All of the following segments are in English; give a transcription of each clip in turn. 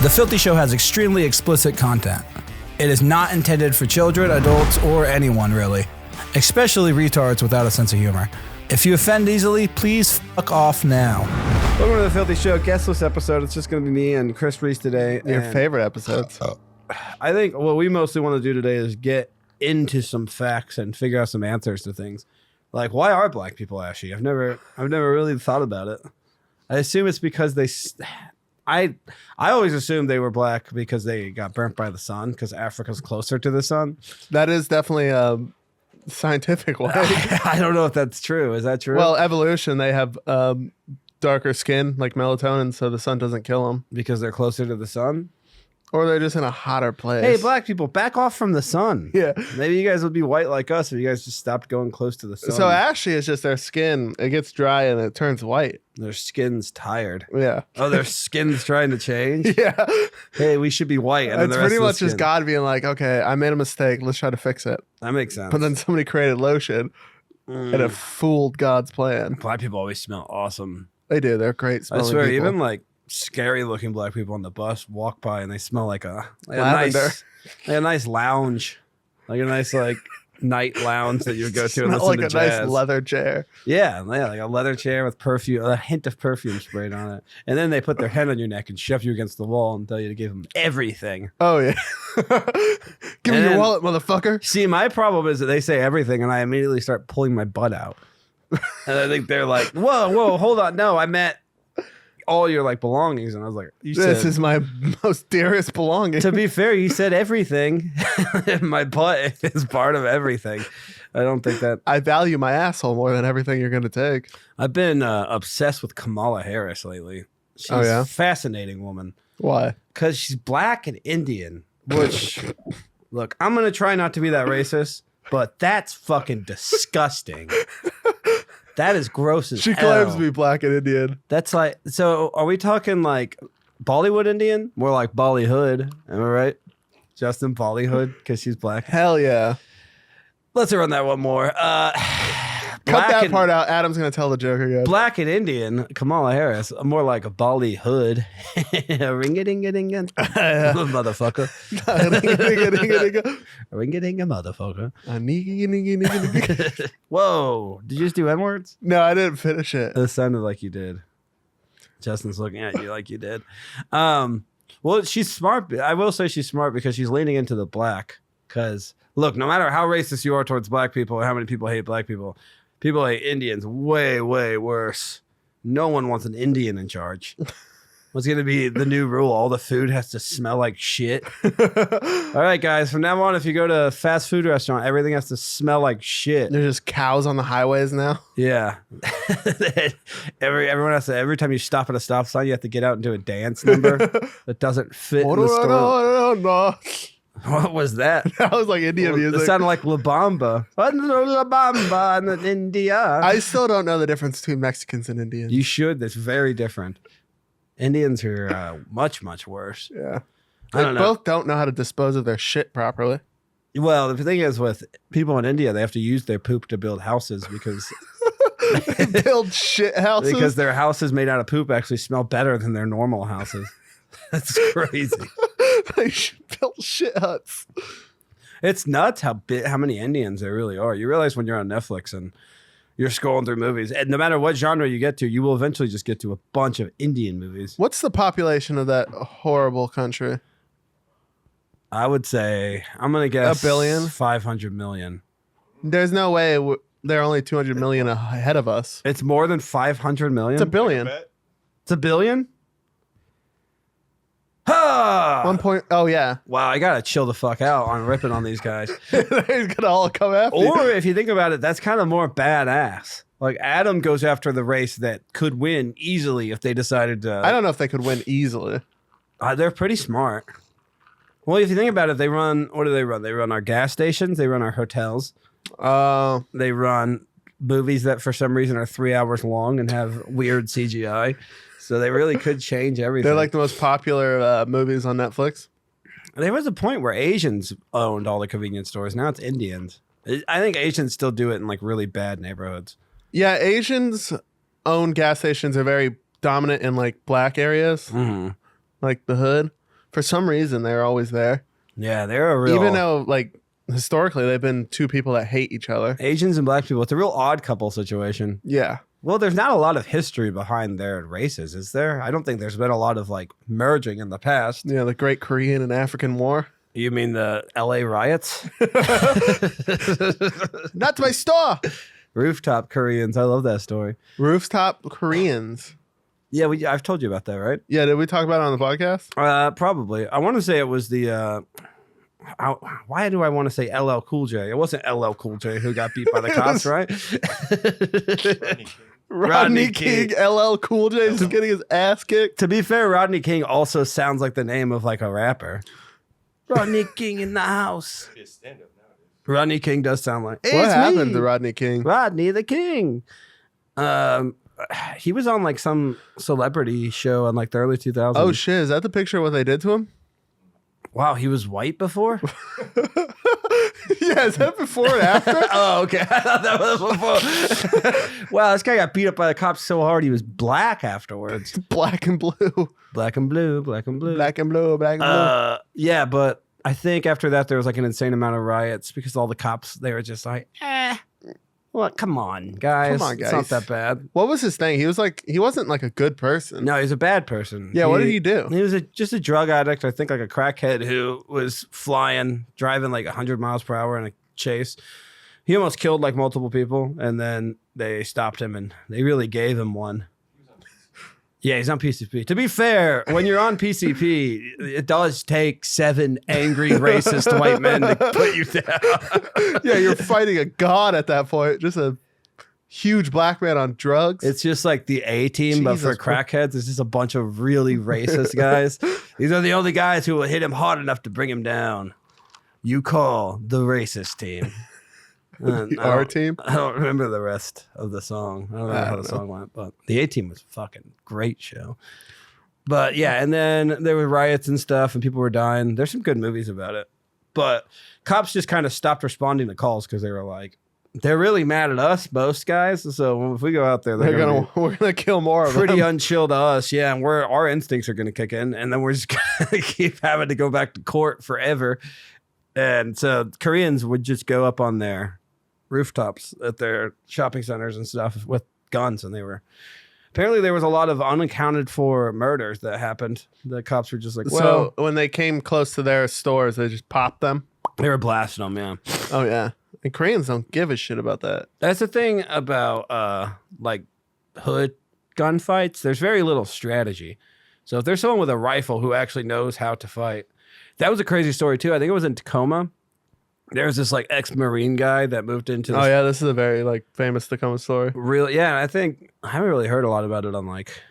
The Filthy Show has extremely explicit content. It is not intended for children, adults, or anyone really, especially retards without a sense of humor. If you offend easily, please fuck off now. Welcome to The Filthy Show, guestless episode. It's just going to be me and Chris Rees today. Your favorite episodes. I think what we mostly want to do today is get into some facts and figure out some answers to things. Like, why are black people ashy? I've never really thought about it. I assume it's because I always assumed they were black because they got burnt by the sun because Africa's closer to the sun. That is definitely a scientific way. I don't know if that's true. Is that true? Well, evolution, they have darker skin, like melatonin, so the sun doesn't kill them. Because they're closer to the sun? Or they're just in a hotter place. Hey, black people, back off from the sun. Yeah. Maybe you guys would be white like us if you guys just stopped going close to the sun. So ashy is just their skin. It gets dry and it turns white. Their skin's tired. Yeah. Oh, their skin's trying to change? Yeah. Hey, we should be white. And It's pretty much just God being like, okay, I made a mistake. Let's try to fix it. That makes sense. But then somebody created lotion and it fooled God's plan. Black people always smell awesome. They do. They're great smelling I swear, people. even like scary looking black people on the bus walk by and they smell like a Lavender. nice lounge, like a nice like night lounge that you would go to and Smell listen like to a jazz. nice leather chair. Yeah, like a leather chair with perfume, a hint of perfume sprayed on it, and then they put their hand on your neck and shove you against the wall and tell you to give them everything. Oh yeah. Give me your wallet, motherfucker. See, my problem is that they say everything, and I immediately start pulling my butt out, and I think they're like, "Whoa, hold on, no, I meant all your like belongings," and I was like, This is my most dearest belonging. To be fair, you said everything. My butt is part of everything. I don't think that. I value my asshole more than everything you're going to take. I've been obsessed with Kamala Harris lately. She's a fascinating woman. Why? Because she's black and Indian, which, look, I'm going to try not to be that racist, but that's fucking disgusting. That is gross as She hell. claims to be black and Indian. That's like, so are we talking like Bollywood Indian? More like Bollywood, am I right? Justin Bollywood, because she's black. Hell yeah. Let's run that one more. Cut that part out. Adam's going to tell the joke again. Black and Indian, Kamala Harris, more like a Bollywood. Ring-a-ding-a-ding-a. Motherfucker. Ring-a-ding-a, motherfucker. Whoa. Did you just do N-words? No, I didn't finish it. It sounded like you did. Justin's looking at you like you did. Well, she's smart. I will say she's smart because she's leaning into the black. Because, look, no matter how racist you are towards black people or how many people hate black people, people hate Indians way, way worse. No one wants an Indian in charge. What's going to be the new rule? All the food has to smell like shit. All right, guys. From now on, if you go to a fast food restaurant, everything has to smell like shit. There's just cows on the highways now. Yeah. Everyone has to, every time you stop at a stop sign, you have to get out and do a dance number that doesn't fit in the story. What was that? That was like Indian music. It sounded like La Bamba. La Bamba in India. I still don't know the difference between Mexicans and Indians. You should. That's very different. Indians are much, much worse. Yeah. I don't know. Both don't know how to dispose of their shit properly. Well, the thing is with people in India, they have to use their poop to build houses because They build shit houses. because their houses made out of poop actually smell better than their normal houses. That's crazy. They build shit huts. It's nuts how many Indians there really are. You realize when you're on Netflix and you're scrolling through movies, and no matter what genre you get to, you will eventually just get to a bunch of Indian movies. What's the population of that horrible country? I would say, I'm going to guess 1 billion? 500 million. There's no way they're only 200 million ahead of us. It's more than 500 million? It's 1 billion. It's 1 billion? Ha! 1 point. Oh, yeah. Wow, I got to chill the fuck out on ripping on these guys. He's going to all come after you. Or if you think about it, that's kind of more badass. Like Adam goes after the race that could win easily if they decided to. I don't know if they could win easily. They're pretty smart. Well, if you think about it, they run. What do they run? They run our gas stations. They run our hotels. They run movies that for some reason are 3 hours long and have weird CGI. So they really could change everything. They're like the most popular movies on Netflix. There was a point where Asians owned all the convenience stores. Now it's Indians. I think Asians still do it in like really bad neighborhoods. Yeah, Asians own gas stations are very dominant in like black areas, like the hood. For some reason, they're always there. Yeah, they're a real. Even though, like, historically, they've been two people that hate each other. Asians and black people, it's a real odd couple situation. Yeah. Well, there's not a lot of history behind their races, is there? I don't think there's been a lot of like merging in the past. Yeah, the Great Korean and African War. You mean the LA riots? Not to my store. Rooftop Koreans. I love that story. Rooftop Koreans. Yeah, I've told you about that, right? Yeah, did we talk about it on the podcast? Probably. I want to say it was the. Why do I want to say LL Cool J? It wasn't LL Cool J who got beat by the cops, right? Rodney King, LL Cool J is getting his ass kicked. To be fair, Rodney King also sounds like the name of like a rapper. Rodney King in the house. Rodney King does sound like. What happened to Rodney King? Rodney the King. He was on like some celebrity show in like the early 2000s. Oh shit! Is that the picture of what they did to him? Wow, he was white before? Yeah, is that before and after? Oh, okay. I thought that was before. Wow, this guy got beat up by the cops so hard he was black afterwards. Black and blue. Black and blue, black and blue. Black and blue, black and blue. Yeah, but I think after that there was like an insane amount of riots because all the cops, they were just like, well, come on, guys. It's not that bad. What was his thing? He wasn't like a good person. No, he's a bad person. Yeah, what did he do? He was just a drug addict, I think like a crackhead who was driving like 100 miles per hour in a chase. He almost killed like multiple people, and then they stopped him, and they really gave him one. Yeah, he's on PCP. To be fair, when you're on PCP, it does take 7 angry racist white men to put you down. Yeah, you're fighting a god at that point. Just a huge black man on drugs. It's just like the A-team, but for crackheads, it's just a bunch of really racist guys. These are the only guys who will hit him hard enough to bring him down. You call the racist team. Our team? I don't remember the rest of the song. I don't know how the song went, but the A-Team was a fucking great show. But yeah, and then there were riots and stuff, and people were dying. There's some good movies about it. But cops just kind of stopped responding to calls because they were like, they're really mad at us, most guys. So if we go out there, we're gonna kill more of them. Pretty unchill to us, yeah. And our instincts are gonna kick in, and then we're just gonna keep having to go back to court forever. And so Koreans would just go up on their rooftops at their shopping centers and stuff with guns, and apparently there was a lot of unaccounted for murders that happened. The cops were just like, well, so when they came close to their stores, they just popped them. They were blasting them, yeah. Oh yeah, and Koreans don't give a shit about that. That's the thing about like hood gunfights. There's very little strategy. So if there's someone with a rifle who actually knows how to fight, that was a crazy story too. I think it was in Tacoma. There was this like ex-Marine guy that moved into this. Oh yeah, this is a very like famous Tacoma story. Really? Yeah, I think I haven't really heard a lot about it on like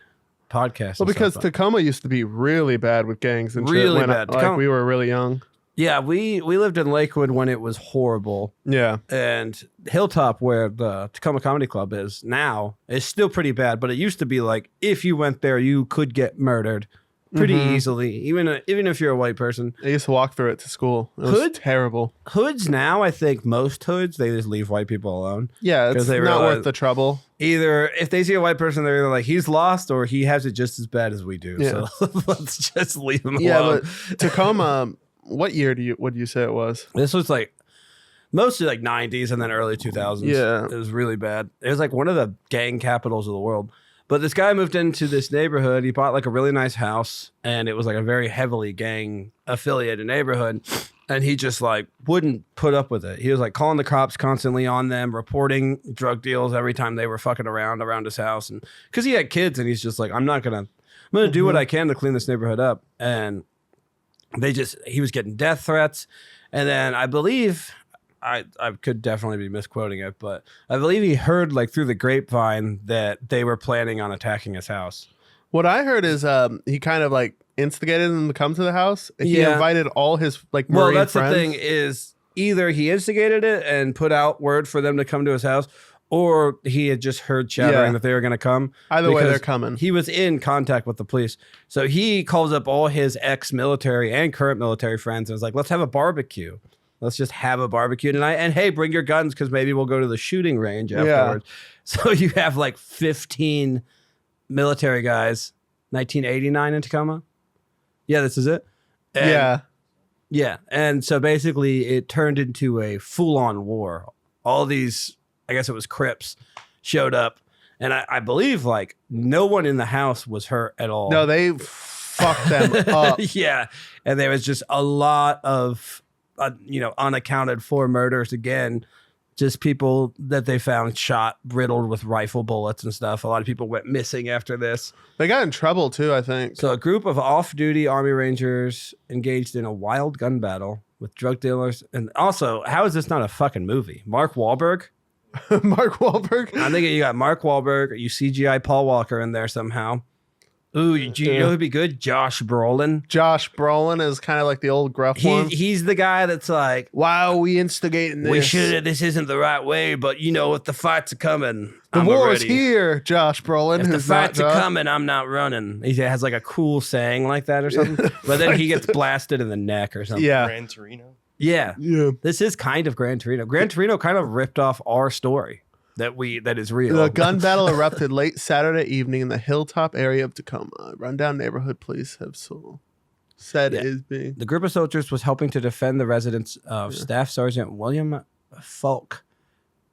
podcasts. Well, because Tacoma used to be really bad with gangs and really shit. Bad. Like we were really young. Yeah, we lived in Lakewood when it was horrible. Yeah. And Hilltop, where the Tacoma Comedy Club is now, is still pretty bad. But it used to be like if you went there, you could get murdered pretty easily, even if you're a white person. I used to walk through it to school. It was terrible. Hoods now, I think most hoods, they just leave white people alone. Yeah, it's not worth the trouble. Either if they see a white person, they're either like, he's lost or he has it just as bad as we do. Yeah. So let's just leave him alone. Yeah, but Tacoma, what year would you say it was? This was like mostly like 90s and then early 2000s. Yeah. It was really bad. It was like one of the gang capitals of the world. But this guy moved into this neighborhood. He bought like a really nice house, and it was like a very heavily gang affiliated neighborhood. And he just like wouldn't put up with it. He was like calling the cops constantly on them, reporting drug deals every time they were fucking around his house. And because he had kids, and he's just like, I'm gonna do what I can to clean this neighborhood up. And he was getting death threats. And then I believe, I could definitely be misquoting it, but I believe he heard like through the grapevine that they were planning on attacking his house. What I heard is he kind of like instigated them to come to the house. He invited all his like Marine that's friends. The thing is either he instigated it and put out word for them to come to his house, or he had just heard chattering that they were going to come. Either way, they're coming. He was in contact with the police. So he calls up all his ex-military and current military friends and was like, let's have a barbecue. Let's just have a barbecue tonight. And hey, bring your guns because maybe we'll go to the shooting range afterwards. Yeah. So you have like 15 military guys, 1989 in Tacoma. Yeah, this is it. And, yeah. And so basically it turned into a full-on war. All these, I guess it was Crips, showed up. And I believe like no one in the house was hurt at all. No, they fucked them up. Yeah. And there was just a lot of, unaccounted for murders again. Just people that they found shot, riddled with rifle bullets and stuff. A lot of people went missing after this. They got in trouble too, I think. So a group of off-duty Army Rangers engaged in a wild gun battle with drug dealers. And also, how is this not a fucking movie? Mark Wahlberg? Mark Wahlberg? I'm thinking you got Mark Wahlberg. You CGI Paul Walker in there somehow. Ooh, do you know who'd be good? Josh Brolin. Josh Brolin is kind of like the old gruff one. He's the guy that's like, why are we instigating this? This isn't the right way, but if the fights are coming, the war is here, Josh Brolin. If the fights are coming, I'm not running. He has like a cool saying like that or something. But then he gets blasted in the neck or something. Yeah. Gran Torino. Yeah. This is kind of Gran Torino. Gran Torino kind of ripped off our story that is real. The gun battle erupted late Saturday evening in the Hilltop area of Tacoma. Rundown neighborhood police have said is being. The group of soldiers was helping to defend the residence of Staff Sergeant William Falk,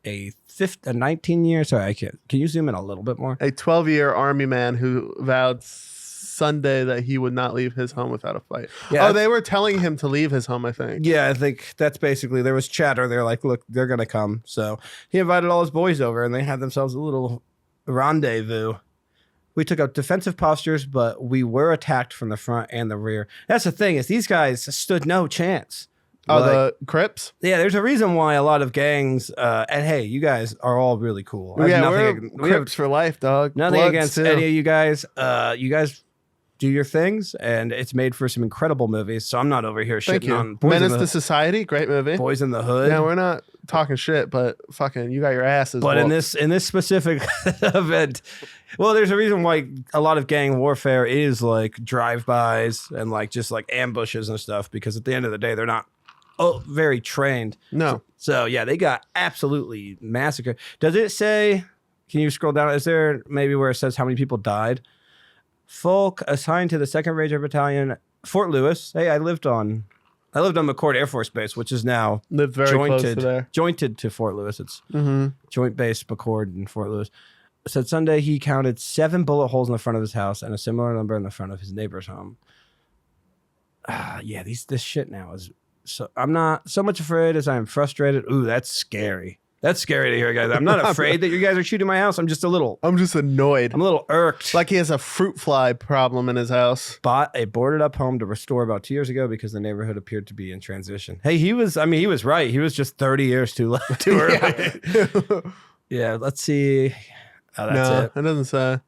a 19-year. Sorry, can you zoom in a little bit more? A 12-year Army man who vowed Sunday that he would not leave his home without a fight. Yeah, they were telling him to leave his home, I think. Yeah, I think that's basically, there was chatter. They're like, look, they're going to come. So he invited all his boys over and they had themselves a little rendezvous. We took up defensive postures, but we were attacked from the front and the rear. That's the thing, is these guys stood no chance. Oh, the Crips? Yeah, there's a reason why a lot of gangs, and hey, you guys are all really cool. We're Crips for life, dog. Nothing Bloods against too. any of you guys. You guys do your things, and it's made for some incredible movies. So I'm not over here Thank shitting you. on Boys Menace in to Society, great movie. Boys in the Hood. Yeah, we're not talking shit, but fucking, you got your asses. But whooped. in this specific event, well, there's a reason why a lot of gang warfare is like drive-bys and like just like ambushes and stuff, because at the end of the day, they're not very trained. No. So yeah, they got absolutely massacred. Does it say? Can you scroll down? Is there maybe where it says how many people died? Folk assigned to the 2nd Ranger Battalion, Fort Lewis. Hey, I lived on McCord Air Force Base, which is now Lived very close to there. jointed to Fort Lewis. It's Joint Base McCord and Fort Lewis. Said Sunday he counted 7 bullet holes in the front of his house and a similar number in the front of his neighbor's home. Yeah, this shit now is. So I'm not so much afraid as I am frustrated. Ooh, that's scary. That's scary to hear, guys. I'm not afraid that you guys are shooting my house. I'm just annoyed. I'm a little irked. Like he has a fruit fly problem in his house. Bought a boarded up home to restore about 2 years ago because the neighborhood appeared to be in transition. Hey, he was right. He was just 30 years too early. Yeah, let's see. Oh, that's it. It doesn't say.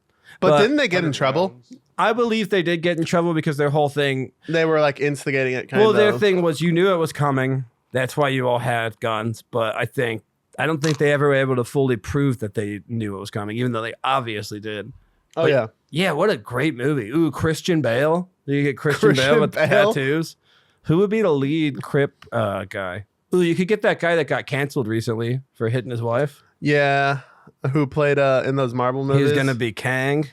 But didn't they get in trouble? I believe they did get in trouble because their whole thing. They were like instigating it kind of. Well, their thing was you knew it was coming. That's why you all had guns. But I don't think they ever were able to fully prove that they knew it was coming, even though they obviously did. Oh, but, yeah. Yeah, what a great movie. Ooh, Christian Bale. You get Christian Bale with tattoos. Who would be the lead Crip guy? Ooh, you could get that guy that got canceled recently for hitting his wife. Yeah. Who played in those Marvel movies? He was going to be Kang.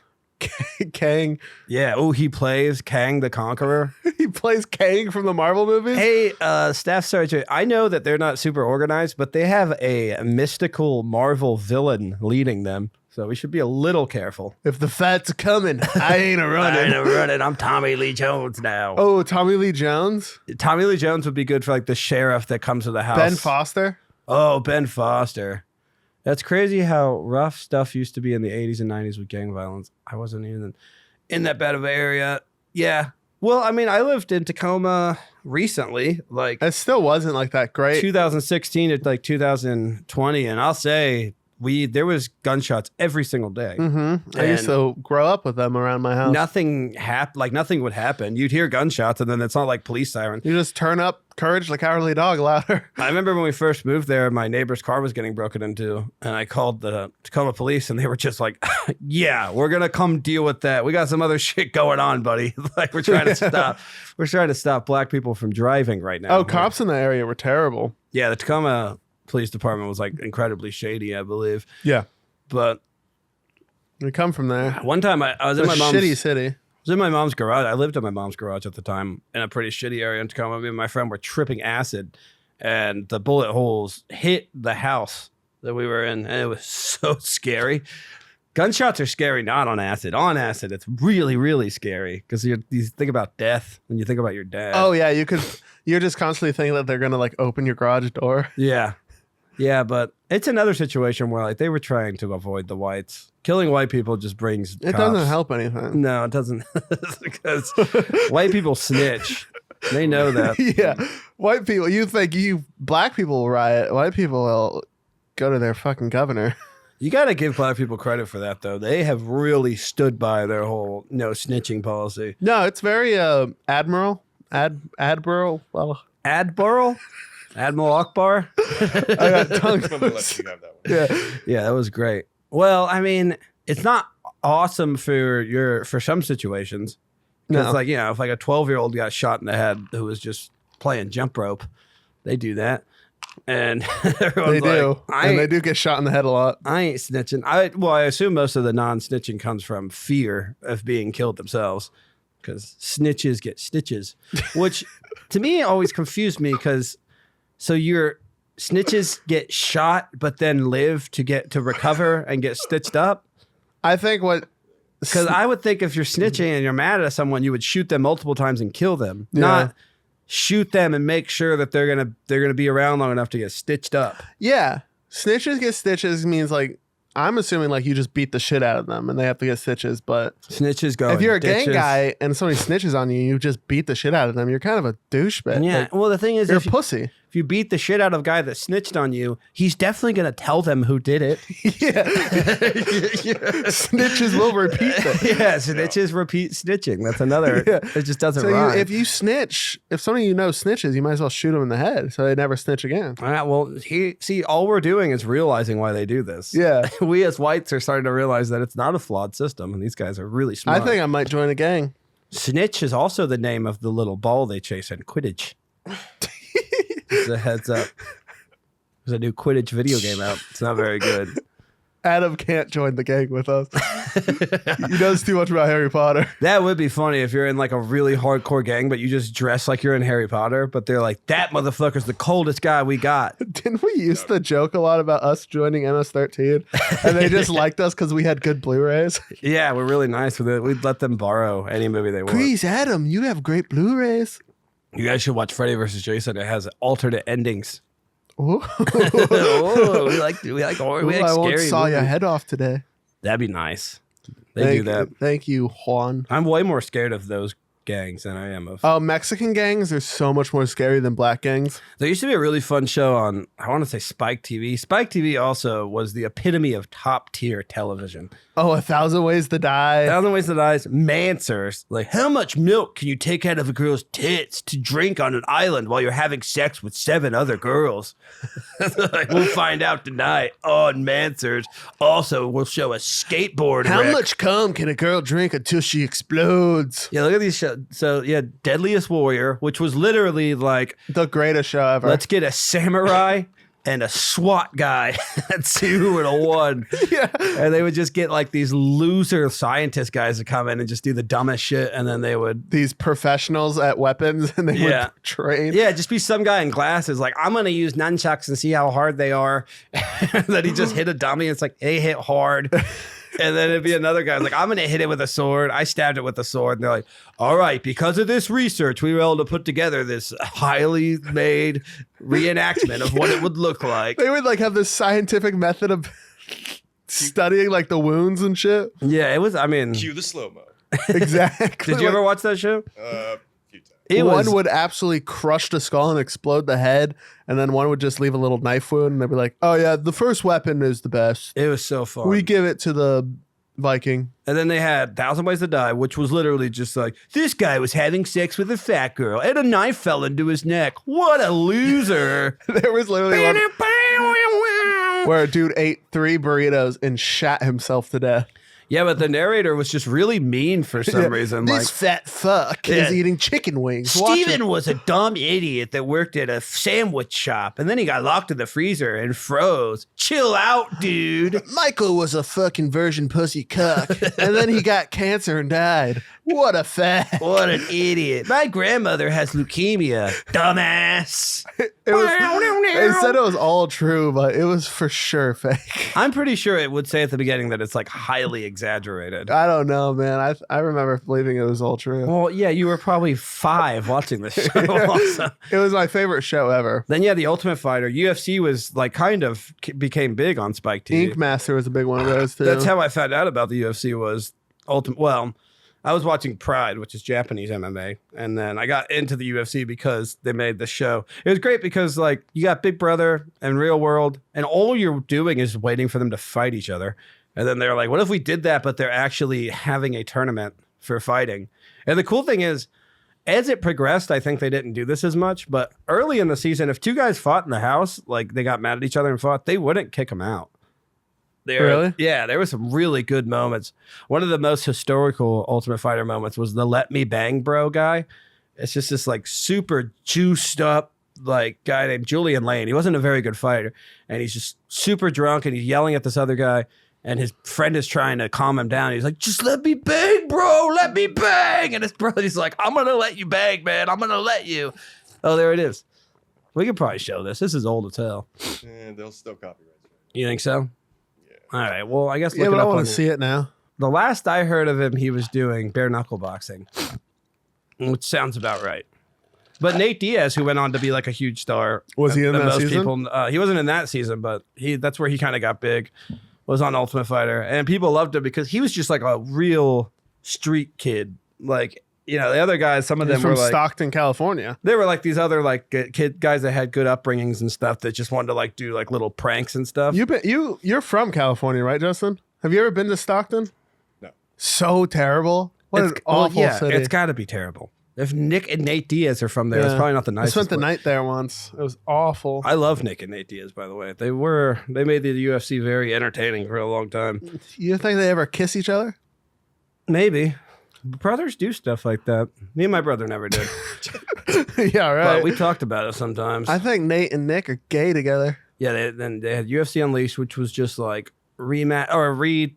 Kang. Yeah. Oh, he plays Kang the Conqueror. He plays Kang from the Marvel movies? Hey, Staff Sergeant, I know that they're not super organized, but they have a mystical Marvel villain leading them. So we should be a little careful. If the fats are coming, I ain't a running. I'm Tommy Lee Jones now. Oh, Tommy Lee Jones? Tommy Lee Jones would be good for like the sheriff that comes to the house. Ben Foster? Oh, Ben Foster. That's crazy how rough stuff used to be in the 80s and 90s with gang violence. I wasn't even in that bad of an area. Yeah. Well, I mean, I lived in Tacoma recently. Like, it still wasn't like that great. 2016 to like 2020. And I'll say there was gunshots every single day. Mm-hmm. I used to grow up with them around my house. Nothing would happen. You'd hear gunshots and then it's not like police sirens. You just turn up Courage the Cowardly Dog louder. I remember when we first moved there, my neighbor's car was getting broken into and I called the Tacoma police and they were just like, yeah, we're going to come deal with that. We got some other shit going on, buddy. Like we're trying to stop black people from driving right now. Oh, cops in the area were terrible. Yeah, the Tacoma police department was like incredibly shady, I believe. Yeah. But we come from there. One time I was in my mom's shitty city. was in my mom's garage. I lived in my mom's garage at the time in a pretty shitty area in Tacoma. Me and my friend were tripping acid, and the bullet holes hit the house that we were in, and it was so scary. Gunshots are scary, not on acid. On acid, it's really, really scary because you think about death and you think about your dad. Oh yeah, you're just constantly thinking that they're gonna like open your garage door. Yeah. Yeah, but it's another situation where like they were trying to avoid the whites. Killing white people just brings It cops. doesn't help anything. No, it doesn't. Because white people snitch. They know that. Yeah, white people. You think black people will riot? White people will go to their fucking governor. You got to give black people credit for that, though. They have really stood by their whole no snitching policy. No, it's very admiral. Well, Admiral? Admiral Akbar? I got tongue. I'm gonna let you have that one. Yeah, Yeah, that was great. Well, I mean, it's not awesome for some situations. Because, No. like, you know, if like a 12-year-old got shot in the head who was just playing jump rope, they do that. And everyone's they do, like, and they do get shot in the head a lot. I ain't snitching. I assume most of the non-snitching comes from fear of being killed themselves, because snitches get stitches, which to me always confused me. Because so your snitches get shot, but then live to recover and get stitched up. I think what Because I would think if you're snitching and you're mad at someone, you would shoot them multiple times and kill them, Yeah. not shoot them and make sure that they're gonna be around long enough to get stitched up. Yeah, snitches get stitches means like I'm assuming like you just beat the shit out of them and they have to get stitches. But Snitches go. if you're a in ditches. gang guy and somebody snitches on you, you just beat the shit out of them. You're kind of a douchebag. Yeah. Like, Well, the thing is, you're a if pussy. you beat the shit out of a guy that snitched on you, he's definitely gonna tell them who did it. Yeah, snitches will repeat that. Yeah, snitches repeat snitching. That's another. Yeah. It just doesn't So rhyme. if you snitch, if somebody you know snitches, you might as well shoot them in the head so they never snitch again. All right, well, all we're doing is realizing why they do this. Yeah. We as whites are starting to realize that it's not a flawed system, and these guys are really smart. I think I might join a gang. Snitch is also the name of the little ball they chase in Quidditch. Just a heads up. There's a new Quidditch video game out. It's not very good. Adam can't join the gang with us. He knows too much about Harry Potter. That would be funny if you're in like a really hardcore gang, but you just dress like you're in Harry Potter, but they're like, that motherfucker's the coldest guy we got. Didn't we used to joke a lot about us joining MS-13? And they just liked us because we had good Blu-rays? Yeah, we're really nice with it. We'd let them borrow any movie they want. Please, Adam, you have great Blu-rays. You guys should watch Freddy vs. Jason. It has alternate endings. Ooh. Oh, we like horror. We like I won't scary saw your movies. head off today. That'd be nice. They do that. Thank you, Juan. I'm way more scared of those gangs than I am of. Oh, Mexican gangs are so much more scary than black gangs. There used to be a really fun show on, I want to say Spike TV. Spike TV also was the epitome of top tier television. Oh, 1,000 Ways to Die. 1,000 Ways to Die's Mansers. Like, how much milk can you take out of a girl's tits to drink on an island while you're having sex with 7 other girls? Like, we'll find out tonight on Mansers. Also, we'll show a skateboard How wreck. much cum can a girl drink until she explodes? Yeah, look at these shows. So, yeah, Deadliest Warrior, which was literally like, The greatest show ever. let's get a samurai and a SWAT guy. That's 2 and a 1. Yeah. And they would just get like these loser scientist guys to come in and just do the dumbest shit. And then they would, These professionals at weapons and they Yeah. would train. yeah, just be some guy in glasses like, I'm going to use nunchucks and see how hard they are. And then he just hit a dummy. It's like, they hit hard. And then it'd be another guy like, I'm going to hit it with a sword. I stabbed it with a sword. And they're like, all right, because of this research, we were able to put together this highly made reenactment of what it would look like. They would like have this scientific method of studying like the wounds and shit. Yeah, it was, I mean, Cue the slow-mo. Exactly. did you ever watch that show? Few times. It One was, would absolutely crush the skull and explode the head, and then one would just leave a little knife wound, and they'd be like, "Oh yeah, the first weapon is the best. it was so fun. We give it to the Viking." And then they had 1,000 Ways to Die, which was literally just like, this guy was having sex with a fat girl and a knife fell into his neck. What a loser. There was literally one where a dude ate 3 burritos and shot himself to death. Yeah, but the narrator was just really mean for some reason. This Like, fat fuck Yeah. is eating chicken wings. Watch Steven him. was a dumb idiot that worked at a sandwich shop and then he got locked in the freezer and froze. Chill out, dude. Michael was a fucking virgin pussy cuck, and then he got cancer and died. What a fact. What an idiot. My grandmother has leukemia. Dumbass. They said it was all true, but it was for sure fake. I'm pretty sure it would say at the beginning that it's like highly exaggerated. I don't know, man. I remember believing it was all true. Well, yeah, you were probably 5 watching this show also. It was my favorite show ever. Then, yeah, The Ultimate Fighter. UFC was like kind of became big on Spike TV. Ink Master was a big one of those, too. That's how I found out about the UFC was Ultimate. Well, I was watching Pride, which is Japanese MMA, and then I got into the UFC because they made the show. It was great because like you got Big Brother and Real World, and all you're doing is waiting for them to fight each other. And then they're like, what if we did that, but they're actually having a tournament for fighting? And the cool thing is, as it progressed, I think they didn't do this as much, but early in the season, if 2 guys fought in the house, like they got mad at each other and fought, they wouldn't kick them out. Really? Yeah, there were some really good moments. One of the most historical Ultimate Fighter moments was the "Let Me Bang, Bro" guy. It's just this like super juiced up like guy named Julian Lane. He wasn't a very good fighter, and he's just super drunk, and he's yelling at this other guy, and his friend is trying to calm him down. He's like, "Just let me bang, bro. Let me bang." And his brother's like, "I'm gonna let you bang, man. I'm gonna let you." Oh, there it is. We could probably show this. This is old as hell. And they'll still copyright. You think so? All right. Well, I guess Yeah, look but it I up want on to see it now. The last I heard of him, he was doing bare knuckle boxing, which sounds about right. But Nate Diaz, who went on to be like a huge star, Was he in that season? He wasn't in that season, but that's where he kind of got big. Was on Ultimate Fighter, and people loved him because he was just like a real street kid. Like, you know, the other guys, some of them He's from were like Stockton, California. they were like these other like kid guys that had good upbringings and stuff that just wanted to like do like little pranks and stuff. You're from California, right, Justin? Have you ever been to Stockton? No. So terrible. What an awful city. It's got to be terrible. If Nick and Nate Diaz are from there, it's Yeah. probably not the I nicest. spent the place. night there once. It was awful. I love Nick and Nate Diaz, by the way. They made the UFC very entertaining for a long time. You think they ever kiss each other? Maybe. Brothers do stuff like that. Me and my brother never did. Yeah, right. But we talked about it sometimes. I think Nate and Nick are gay together. Yeah, then they had UFC Unleashed, which was just like reruns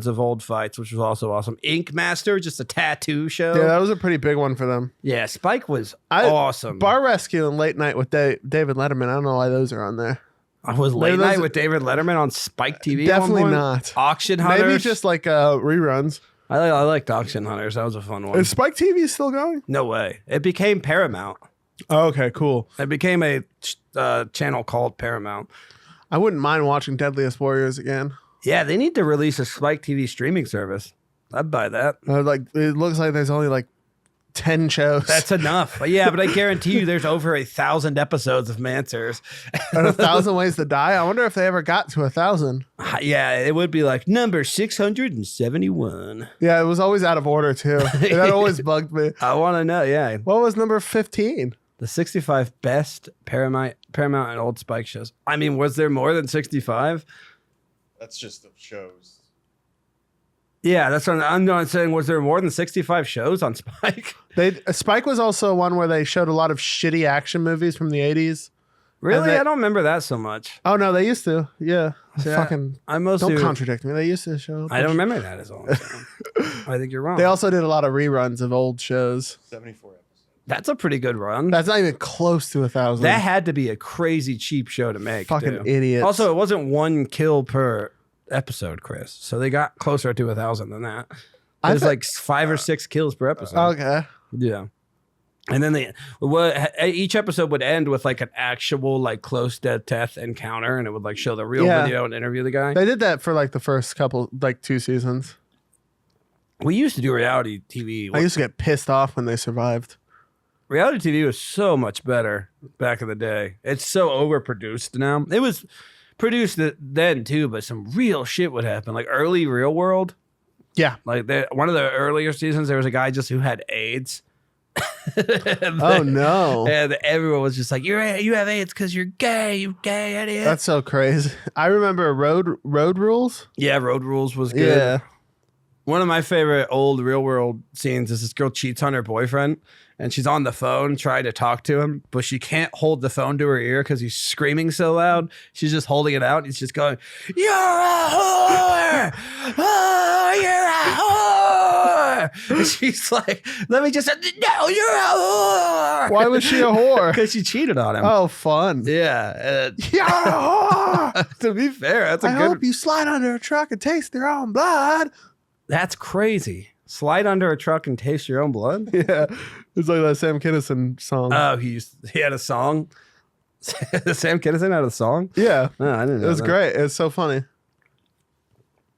of old fights, which was also awesome. Ink Master, just a tattoo show. Yeah, that was a pretty big one for them. Yeah, Spike was awesome. Bar Rescue and Late Night with David Letterman. I don't know why those are on there. I was late those- night with David Letterman on Spike TV. Definitely at one point. not. Auction Hunters. Maybe just like reruns. I liked Auction Hunters. That was a fun one. Is Spike TV still going? No way. It became Paramount. Oh, okay, cool. It became a channel called Paramount. I wouldn't mind watching Deadliest Warriors again. Yeah, they need to release a Spike TV streaming service. I'd buy that. Like it looks like there's only like 10 shows. That's enough. But yeah, but I guarantee you there's over 1,000 episodes of Mansers. And 1,000 Ways to Die. I wonder if they ever got to 1,000. Yeah, it would be like number 671. Yeah, it was always out of order too. That always bugged me. I want to know, yeah. What was number 15? The 65 best Paramount and old Spike shows. I mean, was there more than 65? That's just the shows. Yeah, that's what I'm not saying. Was there more than 65 shows on Spike? Spike was also one where they showed a lot of shitty action movies from the 80s. Really? I don't remember that so much. Oh no, they used to. Yeah. See, I mostly don't contradict me. They used to show. I don't remember that as all I'm saying. I think you're wrong. They also did a lot of reruns of old shows. 74 episodes. That's a pretty good run. That's not even close to 1,000. That had to be a crazy cheap show to make. Fucking too. idiots. Also, it wasn't 1 kill per episode, Chris. So they got closer to 1,000 than that. It was like 5 or 6 kills per episode. Okay. Yeah. And then each episode would end with like an actual like close death encounter, and it would like show the real video and interview the guy. They did that for like the first couple, like 2 seasons. We used to do reality TV. I used to get pissed off when they survived. Reality TV was so much better back in the day. It's so overproduced now. It was produced then too, but some real shit would happen. Like early Real World. Yeah. Like one of the earlier seasons, there was a guy just who had AIDS. Oh no. And everyone was just like, you have AIDS because you're gay, you gay idiot. That's so crazy. I remember Road Rules. Yeah, Road Rules was good. Yeah. One of my favorite old Real World scenes is this girl cheats on her boyfriend, and she's on the phone trying to talk to him, but she can't hold the phone to her ear because he's screaming so loud. She's just holding it out. And he's just going, "You're a whore! Oh, you're a whore. And she's like, let me just say, no, you're a whore. Why was she a whore? Because she cheated on him. Oh, fun. Yeah. You're a whore. To be fair, that's a I good. hope you slide under a truck and taste your own blood. That's crazy. Slide under a truck and taste your own blood. Yeah. It's like that Sam Kinison song. Oh, he had a song. Sam Kinison had a song. Yeah. No, I didn't know It was that. great. It's so funny.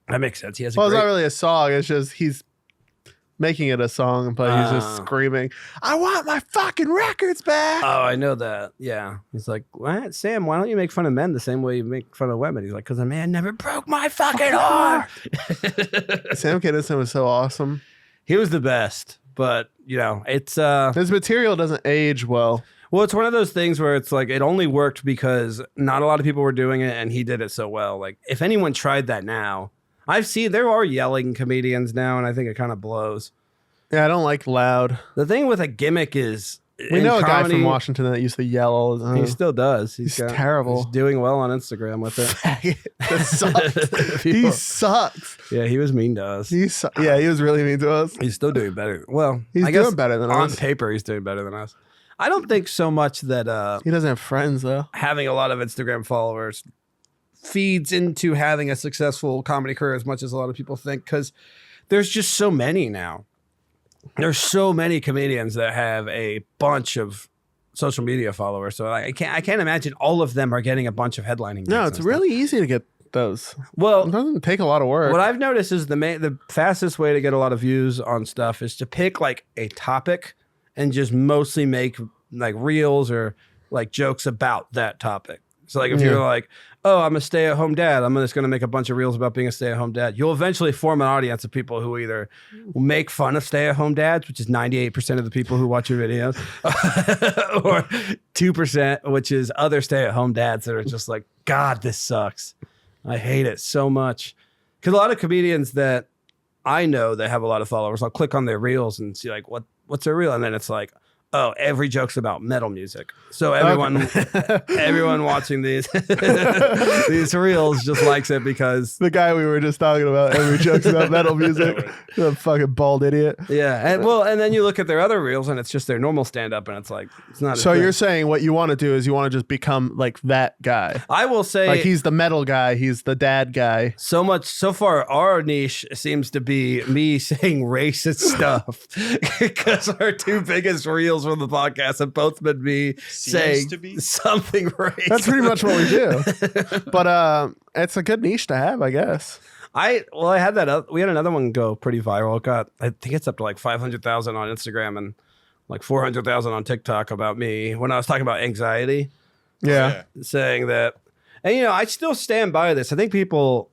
That makes sense. He has Well, a it's great. not really a song. It's just he's making it a song, but he's just screaming, I want my fucking records back. Oh, I know that. Yeah. He's like, what? Sam, why don't you make fun of men the same way you make fun of women? He's like, because a man never broke my fucking heart. Sam Kinison was so awesome. He was the best, but it's His material doesn't age well. well, it's one of those things where it's like it only worked because not a lot of people were doing it, and he did it so well. Like if anyone tried that now, I've seen there are yelling comedians now, and I think it kind of blows. Yeah, I don't like loud. The thing with a gimmick is We in know a guy comedy, from Washington that used to yell all the time. He still does. He's terrible. He's doing well on Instagram with it. That sucks. He sucks. Yeah, he was mean to us. He was really mean to us. He's still doing better. Well, He's I guess doing better than on us. paper, he's doing better than us. I don't think so much that He doesn't have friends though. having a lot of Instagram followers feeds into having a successful comedy career as much as a lot of people think, because there's just so many now. There's so many comedians that have a bunch of social media followers. So I can't imagine all of them are getting a bunch of headlining gigs No, and it's stuff. really easy to get those. Well, It doesn't take a lot of work. what I've noticed is the fastest way to get a lot of views on stuff is to pick like a topic and just mostly make like reels or like jokes about that topic. So like if you're like, oh, I'm a stay-at-home dad, I'm just going to make a bunch of reels about being a stay-at-home dad. You'll eventually form an audience of people who either will make fun of stay-at-home dads, which is 98% of the people who watch your videos, or 2%, which is other stay-at-home dads that are just like, God, this sucks. I hate it so much. Because a lot of comedians that I know that have a lot of followers, I'll click on their reels and see like, what's their reel? And then it's like, oh, every joke's about metal music. So everyone watching these these reels just likes it because the guy we were just talking about, every joke's about metal music. The fucking bald idiot. yeah, and then you look at their other reels and it's just their normal stand up and it's like it's not. So as you're good. saying what you want to do is you want to just become like that guy. I will say Like he's the metal guy, he's the dad guy. so far our niche seems to be me saying racist stuff because our two biggest reels from the podcast have both been me saying to be. something racist. That's pretty much what we do. But it's a good niche to have, I guess. I had that. We had another one go pretty viral. It got, I think it's up to like 500,000 on Instagram and like 400,000 on TikTok about me when I was talking about anxiety, Yeah. saying that, and I still stand by this. I think people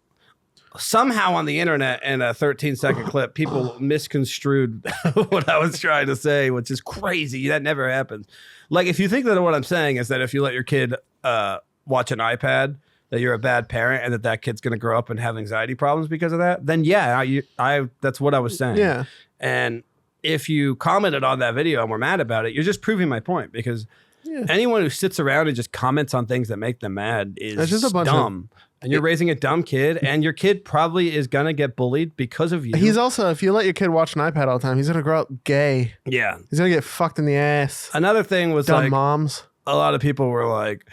somehow on the internet in a 13-second clip, people misconstrued what I was trying to say, which is crazy. That never happens. Like if you think that what I'm saying is that if you let your kid watch an iPad, that you're a bad parent and that kid's going to grow up and have anxiety problems because of that, then yeah, I that's what I was saying. Yeah. And if you commented on that video and were mad about it, you're just proving my point because anyone who sits around and just comments on things that make them mad is It's just a bunch of- dumb. And you're raising a dumb kid, and your kid probably is going to get bullied because of you. He's also, if you let your kid watch an iPad all the time, he's going to grow up gay. yeah. He's going to get fucked in the ass. Another thing was Dumb like, moms. a lot of people were like,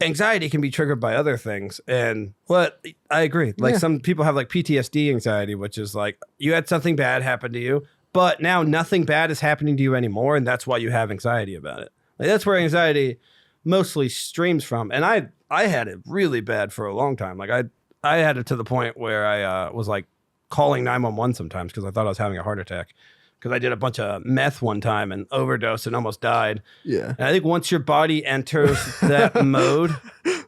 anxiety can be triggered by other things. And I agree. Like some people have like PTSD anxiety, which is like you had something bad happen to you, but now nothing bad is happening to you anymore. And that's why you have anxiety about it. Like that's where anxiety mostly streams from. And I had it really bad for a long time. Like I had it to the point where I was like calling 911 sometimes because I thought I was having a heart attack. Because I did a bunch of meth one time and overdosed and almost died. Yeah. And I think once your body enters that mode,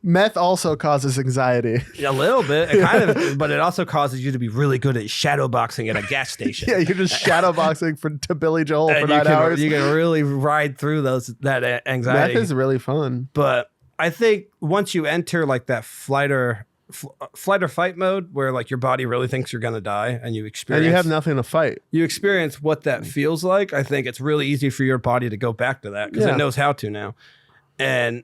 Meth also causes anxiety. a little bit, it kind of, but it also causes you to be really good at shadow boxing at a gas station. Yeah, you're just shadowboxing to Billy Joel for And 9 hours. You can really ride through that anxiety. Meth is really fun. But I think once you enter like that flight or fight mode where like your body really thinks you're gonna die and you experience And you have nothing to fight. you experience what that feels like, I think it's really easy for your body to go back to that because Yeah. it knows how to now. And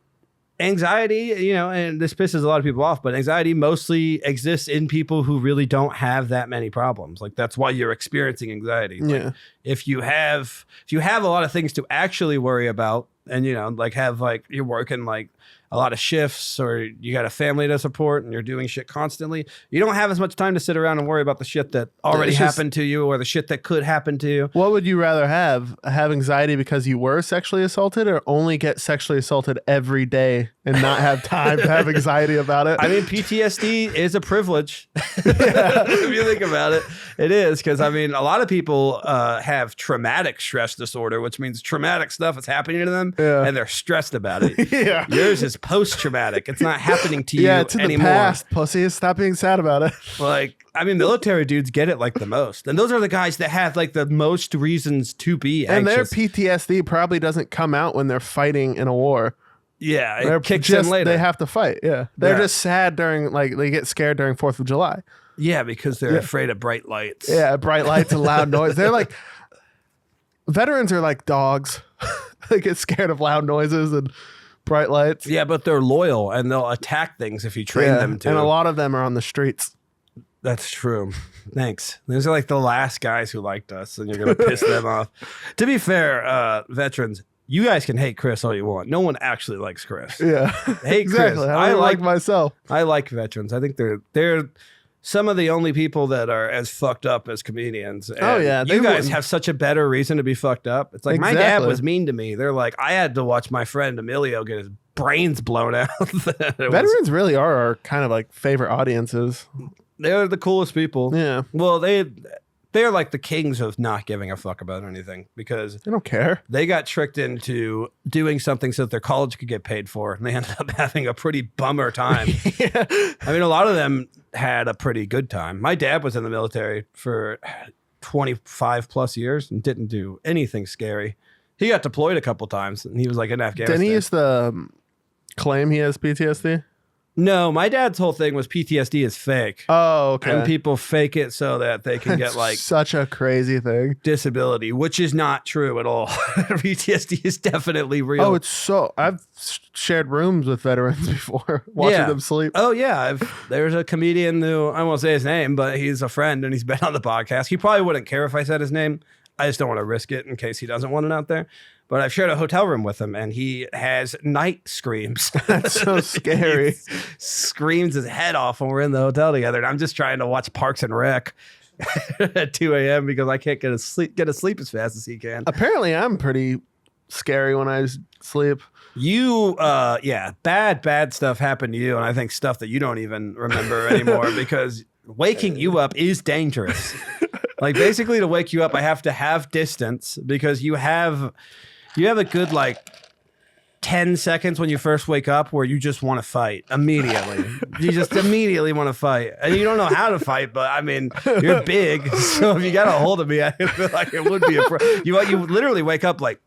anxiety, you know, and this pisses a lot of people off, but anxiety mostly exists in people who really don't have that many problems. Like that's why you're experiencing anxiety. Like, Yeah. if you have a lot of things to actually worry about, and you know, like have like you're working like a lot of shifts, or you got a family to support and you're doing shit constantly, you don't have as much time to sit around and worry about the shit that already happened to you or the shit that could happen to you. What would you rather have anxiety because you were sexually assaulted, or only get sexually assaulted every day and not have time to have anxiety about it? I mean, PTSD is a privilege. If you think about it, it is. Because, I mean, a lot of people have traumatic stress disorder, which means traumatic stuff is happening to them and they're stressed about it. Yeah. Yours is post-traumatic. It's not happening to you Yeah, it's in anymore. the past, pussy. Stop being sad about it. Like, I mean, military dudes get it like the most. And those are the guys that have like the most reasons to be anxious. And their PTSD probably doesn't come out when they're fighting in a war. Yeah, They're it kicks just, in later. They have to fight. Yeah. They're Yeah. just sad during, like, they get scared during 4th of July. Yeah, because they're afraid of bright lights. Yeah, bright lights and loud noise. They're like, veterans are like dogs. They get scared of loud noises and bright lights. Yeah, but they're loyal and they'll attack things if you train them to. And a lot of them are on the streets. That's true. Thanks. Those are like the last guys who liked us, and you're going to piss them off. To be fair, veterans, you guys can hate Chris all you want. No one actually likes Chris. Yeah. Hate exactly. Chris. I like myself. I like veterans. I think they're some of the only people that are as fucked up as comedians. And Oh, yeah, they you guys wouldn't- have such a better reason to be fucked up. It's like my dad Exactly. was mean to me. They're like, I had to watch my friend Emilio get his brains blown out. Veterans really are our kind of like favorite audiences. They're the coolest people. Yeah. Well, they're like the kings of not giving a fuck about anything because They don't care. they got tricked into doing something so that their college could get paid for, and they ended up having a pretty bummer time. Yeah. I mean, a lot of them had a pretty good time. My dad was in the military for 25 plus years and didn't do anything scary. He got deployed a couple times, and he was like in Afghanistan. Didn't he used to claim he has PTSD? No, my dad's whole thing was PTSD is fake. Oh, okay. And people fake it so that they can get like such a crazy thing. disability, which is not true at all. PTSD is definitely real. Oh, it's so. I've shared rooms with veterans before, watching them sleep. Oh yeah, there's a comedian who I won't say his name, but he's a friend and he's been on the podcast. He probably wouldn't care if I said his name. I just don't want to risk it in case he doesn't want it out there. But I've shared a hotel room with him, and he has night screams. That's so scary. He screams his head off when we're in the hotel together, and I'm just trying to watch Parks and Rec at 2 a.m. because I can't get to sleep as fast as he can. Apparently, I'm pretty scary when I sleep. You, bad stuff happened to you, and I think stuff that you don't even remember anymore because waking you up is dangerous. Like basically, to wake you up, I have to have distance because you have a good like 10 seconds when you first wake up where you just want to fight immediately. You just immediately want to fight, and you don't know how to fight. But I mean, you're big, so if you got a hold of me, I feel like it would be you literally wake up like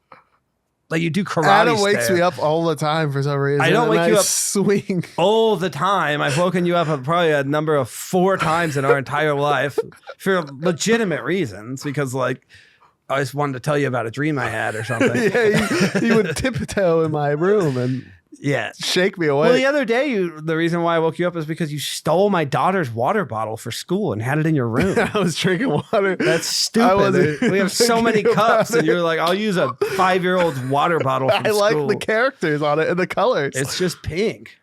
you do karate. Adam wakes style. me up all the time for some reason. I don't wake you up swing all the time. I've woken you up probably a number of 4 times in our entire life for legitimate reasons because like I just wanted to tell you about a dream I had or something. Yeah, you would tiptoe in my room and shake me away. Well, the other day, the reason why I woke you up is because you stole my daughter's water bottle for school and had it in your room. I was drinking water. That's stupid. We have so many cups, and you're like, I'll use a 5-year-old's water bottle from I like school. the characters on it and the colors. It's just pink.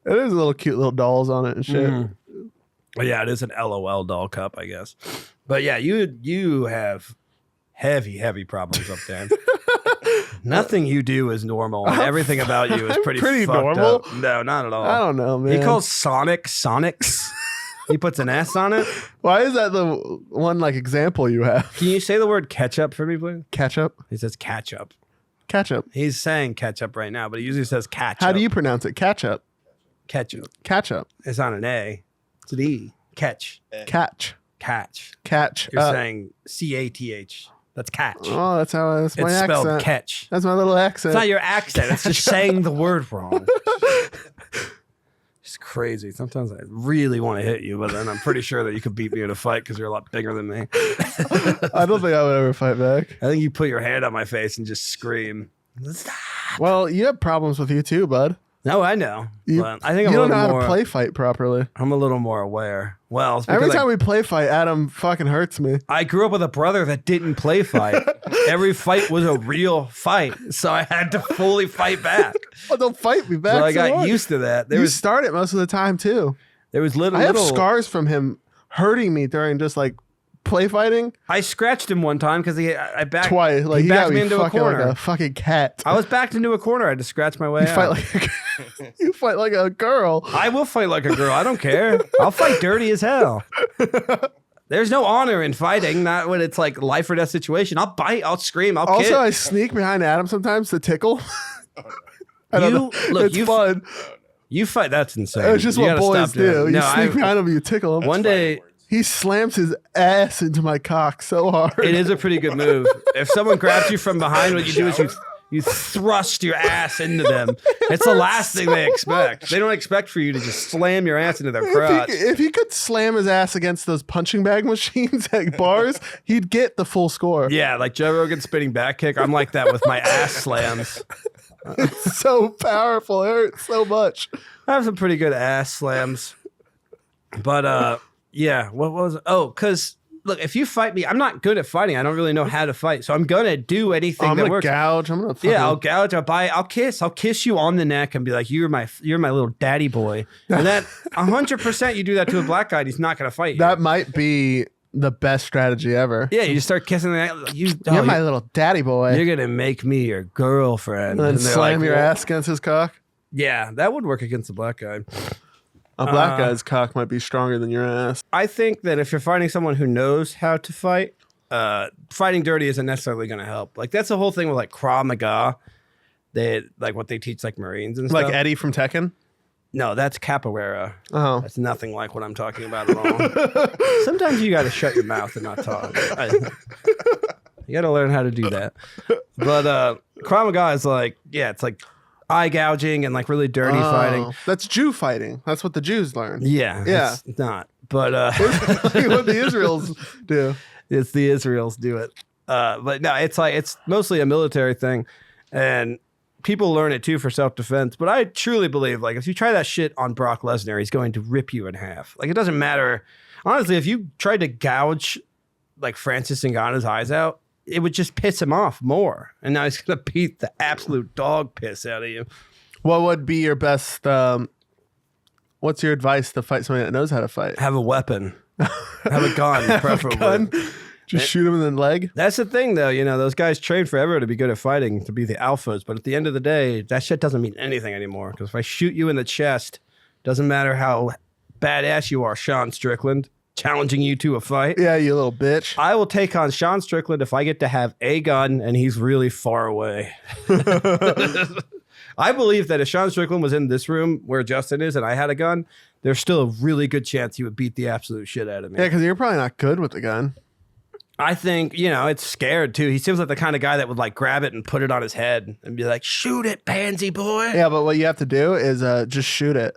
It is little cute little dolls on it and shit. Well, yeah, it is an LOL doll cup, I guess. But yeah, you have heavy problems up there. Nothing you do is normal. And everything about you is pretty fucked normal. up. No, not at all. I don't know, man. He calls Sonic Sonics. He puts an S on it. Why is that the one like example you have? Can you say the word ketchup for me, please? Ketchup? He says ketchup. Ketchup. He's saying ketchup right now, but he usually says ketchup. How do you pronounce it? Ketchup. Ketchup. Ketchup. It's on an A. It's an E. Catch. Catch. Catch. Catch. You're saying CATH. That's catch. Oh, that's my It's accent. spelled catch. That's my little accent. It's not your accent. It's just saying the word wrong. It's crazy. Sometimes I really want to hit you, but then I'm pretty sure that you could beat me in a fight because you're a lot bigger than me. I don't think I would ever fight back. I think you put your hand on my face and just scream. Well, you have problems with you too, bud. No, I know. But I think you I'm a don't know little how more. to play fight properly. I'm a little more aware. Well, it's Every because time we play fight, Adam fucking hurts me. I grew up with a brother that didn't play fight. Every fight was a real fight, so I had to fully fight back. Oh, don't fight me back. So I got hard. used to that. You start it most of the time too. There was little. I have scars from him hurting me during just like play fighting. I scratched him one time because I backed twice. Like he he got backed me me into a fucking corner. like a fucking cat. I was backed into a corner. I had to scratch my way You out. fight like you fight like a girl. I will fight like a girl. I don't care. I'll fight dirty as hell. There's no honor in fighting. Not when it's like life or death situation. I'll bite. I'll scream. I'll kick. Also, I sneak behind Adam sometimes to tickle. I don't know. Look, It's fun. You fight. That's insane. It's just You what gotta boys stop doing do. it. You No, sneak behind him, you tickle him. one day. He slams his ass into my cock so hard. It is a pretty good move. If someone grabs you from behind, what you do is you thrust your ass into them. It's the last thing they expect. They don't expect for you to just slam your ass into their crotch. If he could slam his ass against those punching bag machines at bars, he'd get the full score. Yeah, like Joe Rogan's spinning back kick. I'm like that with my ass slams. It's so powerful. It hurts so much. I have some pretty good ass slams. But yeah, what was it? Oh, because look, if you fight me, I'm not good at fighting. I don't really know how to fight. So I'm gonna do anything I'm that gonna works. gouge. I'm gonna fucking, Yeah, I'll gouge, I'll bite, I'll kiss you on the neck and be like, you're my little daddy boy. And that 100% you do that to a black guy, and he's not gonna fight you. that might be the best strategy ever. Yeah, you just start kissing the neck. You're my little daddy boy. You're gonna make me your girlfriend. And then they're slam like, your "Well," ass against his cock. Yeah, that would work against a black guy. A black guy's cock might be stronger than your ass. I think that if you're fighting someone who knows how to fight, fighting dirty isn't necessarily going to help. Like that's the whole thing with like Krav Maga. They like what they teach like Marines and stuff. Like Eddie from Tekken. No, that's capoeira. Oh, That's nothing like what I'm talking about at all. Sometimes you got to shut your mouth and not talk. You got to learn how to do that. But Krav Maga is like, yeah, it's like eye gouging and like really dirty fighting. That's Jew fighting. That's what the Jews learn. Yeah, Yeah. it's not. But What the Israels do. it's the Israels do it. But no, it's like it's mostly a military thing, and people learn it too for self-defense. But I truly believe like if you try that shit on Brock Lesnar, he's going to rip you in half. Like it doesn't matter. Honestly, if you tried to gouge like Francis Ngannou's eyes out, it would just piss him off more. And now he's gonna beat the absolute dog piss out of you. What would be your best? What's your advice to fight somebody that knows how to fight? Have a weapon. Have a gun, preferably. Gun? Just shoot him in the leg. That's the thing, though. You know, those guys train forever to be good at fighting, to be the alphas. But at the end of the day, that shit doesn't mean anything anymore. Because if I shoot you in the chest, doesn't matter how badass you are, Sean Strickland, challenging you to a fight. Yeah, you little bitch. I will take on Sean Strickland if I get to have a gun and he's really far away. I believe that if Sean Strickland was in this room where Justin is and I had a gun, there's still a really good chance he would beat the absolute shit out of me. Yeah, because you're probably not good with the gun. I think, you know, it's scared too. He seems like the kind of guy that would like grab it and put it on his head and be like, shoot it, pansy boy. Yeah, but what you have to do is just shoot it.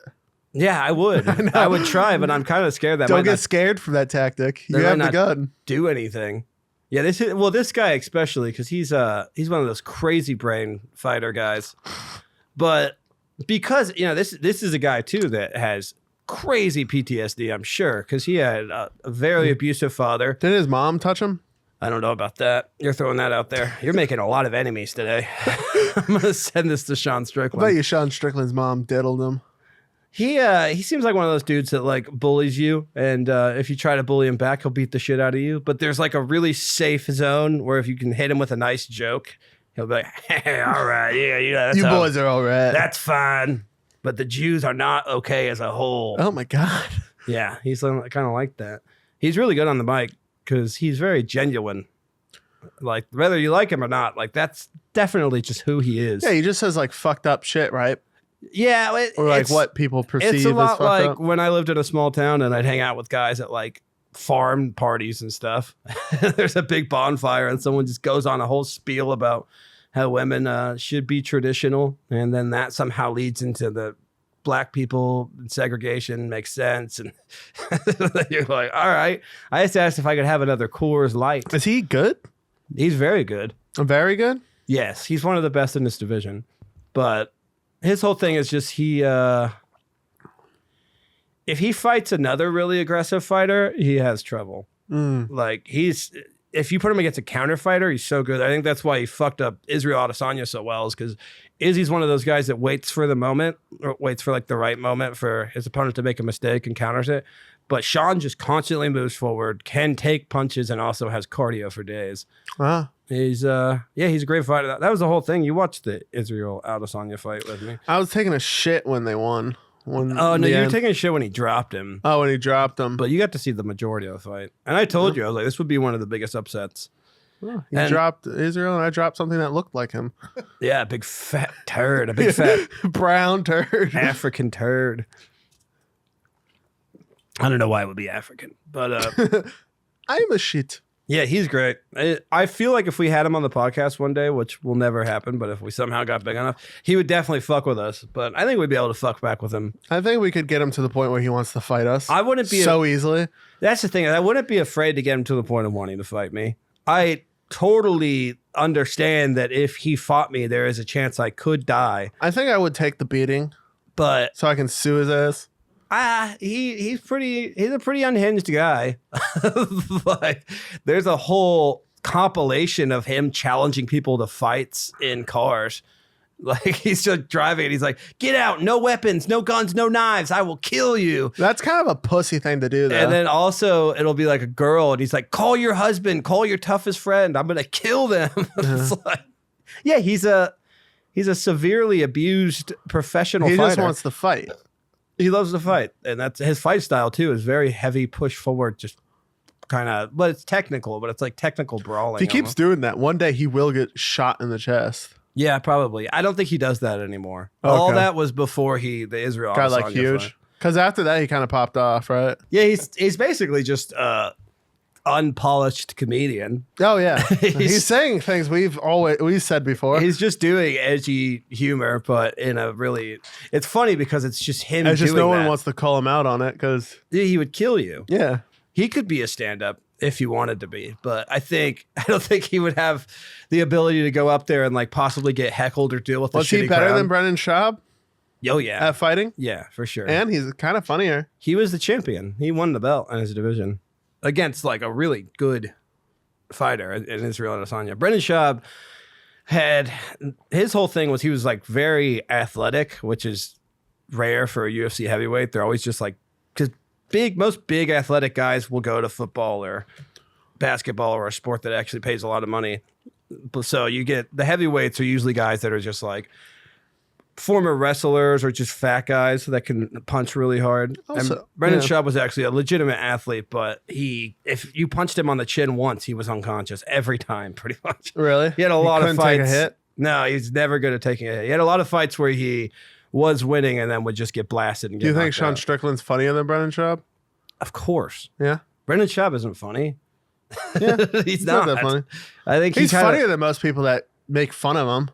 Yeah, I would. I would try, but I'm kind of scared that Don't might get not scared from that tactic. You They might have the not- gun. do anything. Yeah, this guy especially because he's one of those crazy brain fighter guys. But because, you know, this is a guy too that has crazy PTSD, I'm sure, because he had a very abusive father. Did his mom touch him? I don't know about that. You're throwing that out there. You're making a lot of enemies today. I'm going to send this to Sean I Strickland. bet you Sean Strickland's mom diddled him. He seems like one of those dudes that like bullies you, and if you try to bully him back, he'll beat the shit out of you. But there's like a really safe zone where if you can hit him with a nice joke, he'll be like, "Hey, all right, yeah, that's You all- boys are all right. that's fine." But the Jews are not okay as a whole. Oh my God. Yeah, he's kind of like that. He's really good on the mic because he's very genuine. Like whether you like him or not, like that's definitely just who he is. Yeah, he just says like fucked up shit, right? Yeah, Or like it's- what people perceive It's a as lot fucked like up. when I lived in a small town and I'd hang out with guys at like farm parties and stuff. There's a big bonfire and someone just goes on a whole spiel about how women should be traditional, and then that somehow leads into the black people and segregation makes sense, and you're like, all right. I just asked if I could have another Coors Light. Is he good? He's very good. Very good? Yes, he's one of the best in this division, but his whole thing is just if he fights another really aggressive fighter, he has trouble. Like if you put him against a counter fighter, he's so good. I think that's why he fucked up Israel Adesanya so well, is because Izzy's one of those guys that waits for the moment, or waits for like the right moment for his opponent to make a mistake and counters it. But Sean just constantly moves forward, can take punches, and also has cardio for days. Wow. He's he's a great fighter. That was the whole thing. You watched the Israel Adesanya fight with me. I was taking a shit when they won. Oh no, you were taking a shit when he dropped him. Oh, when he dropped him. But you got to see the majority of the fight. And I told you, I was like, this would be one of the biggest upsets. He dropped Israel, and I dropped something that looked like him. Yeah, a big fat turd. A big fat brown turd. African turd. I don't know why it would be African, but I'm a shit. Yeah, he's great. I feel like if we had him on the podcast one day, which will never happen, but if we somehow got big enough, he would definitely fuck with us. But I think we'd be able to fuck back with him. I think we could get him to the point where he wants to fight us. I wouldn't be so easily. That's the thing. I wouldn't be afraid to get him to the point of wanting to fight me. I totally understand that if he fought me, there is a chance I could die. I think I would take the beating, but so I can sue his ass. He's a pretty unhinged guy. Like, there's a whole compilation of him challenging people to fights in cars. Like, he's just driving and he's like, get out, no weapons, no guns, no knives, I will kill you. That's kind of a pussy thing to do, though. And then also it'll be like a girl and he's like, call your husband, call your toughest friend, I'm gonna kill them. It's like, yeah, he's a severely abused professional fighter. He just wants to fight. He loves to fight, and that's his fight style too. Is very heavy, push forward, just kind of. But it's technical, but it's like technical brawling. If he keeps doing that, one day he will get shot in the chest. Yeah, probably. I don't think he does that anymore. Okay. All that was before the Israel got Adesanya like huge. fight. Because after that, he kind of popped off, right? Yeah, he's basically just unpolished comedian. Oh yeah, he's saying things we've said before. He's just doing edgy humor, but in a really, it's funny because it's just him. It's just doing no one that. wants to call him out on it because He would kill you. Yeah, he could be a stand-up if he wanted to be, but I don't think he would have the ability to go up there and like possibly get heckled or deal with. Was he better than Brendan Schaub? Oh yeah, at fighting. Yeah, for sure. And he's kind of funnier. He was the champion. He won the belt in his division against like a really good fighter in Israel Adesanya. Brendan Schaub had his whole thing was he was like very athletic, which is rare for a UFC heavyweight. They're always just like, because most big athletic guys will go to football or basketball or a sport that actually pays a lot of money. So you get the heavyweights are usually guys that are just like former wrestlers or just fat guys that can punch really hard. Also, and Brendan Schaub was actually a legitimate athlete, but if you punched him on the chin once, he was unconscious every time, pretty much. Really? He had a lot of fights. Take a hit? No, he's never good at taking a hit. He had a lot of fights where he was winning and then would just get blasted. And Do you think knocked Sean out. Strickland's funnier than Brendan Schaub? Of course. Yeah. Brendan Schaub isn't funny. Yeah, he's not that funny. I think he's funnier than most people that make fun of him.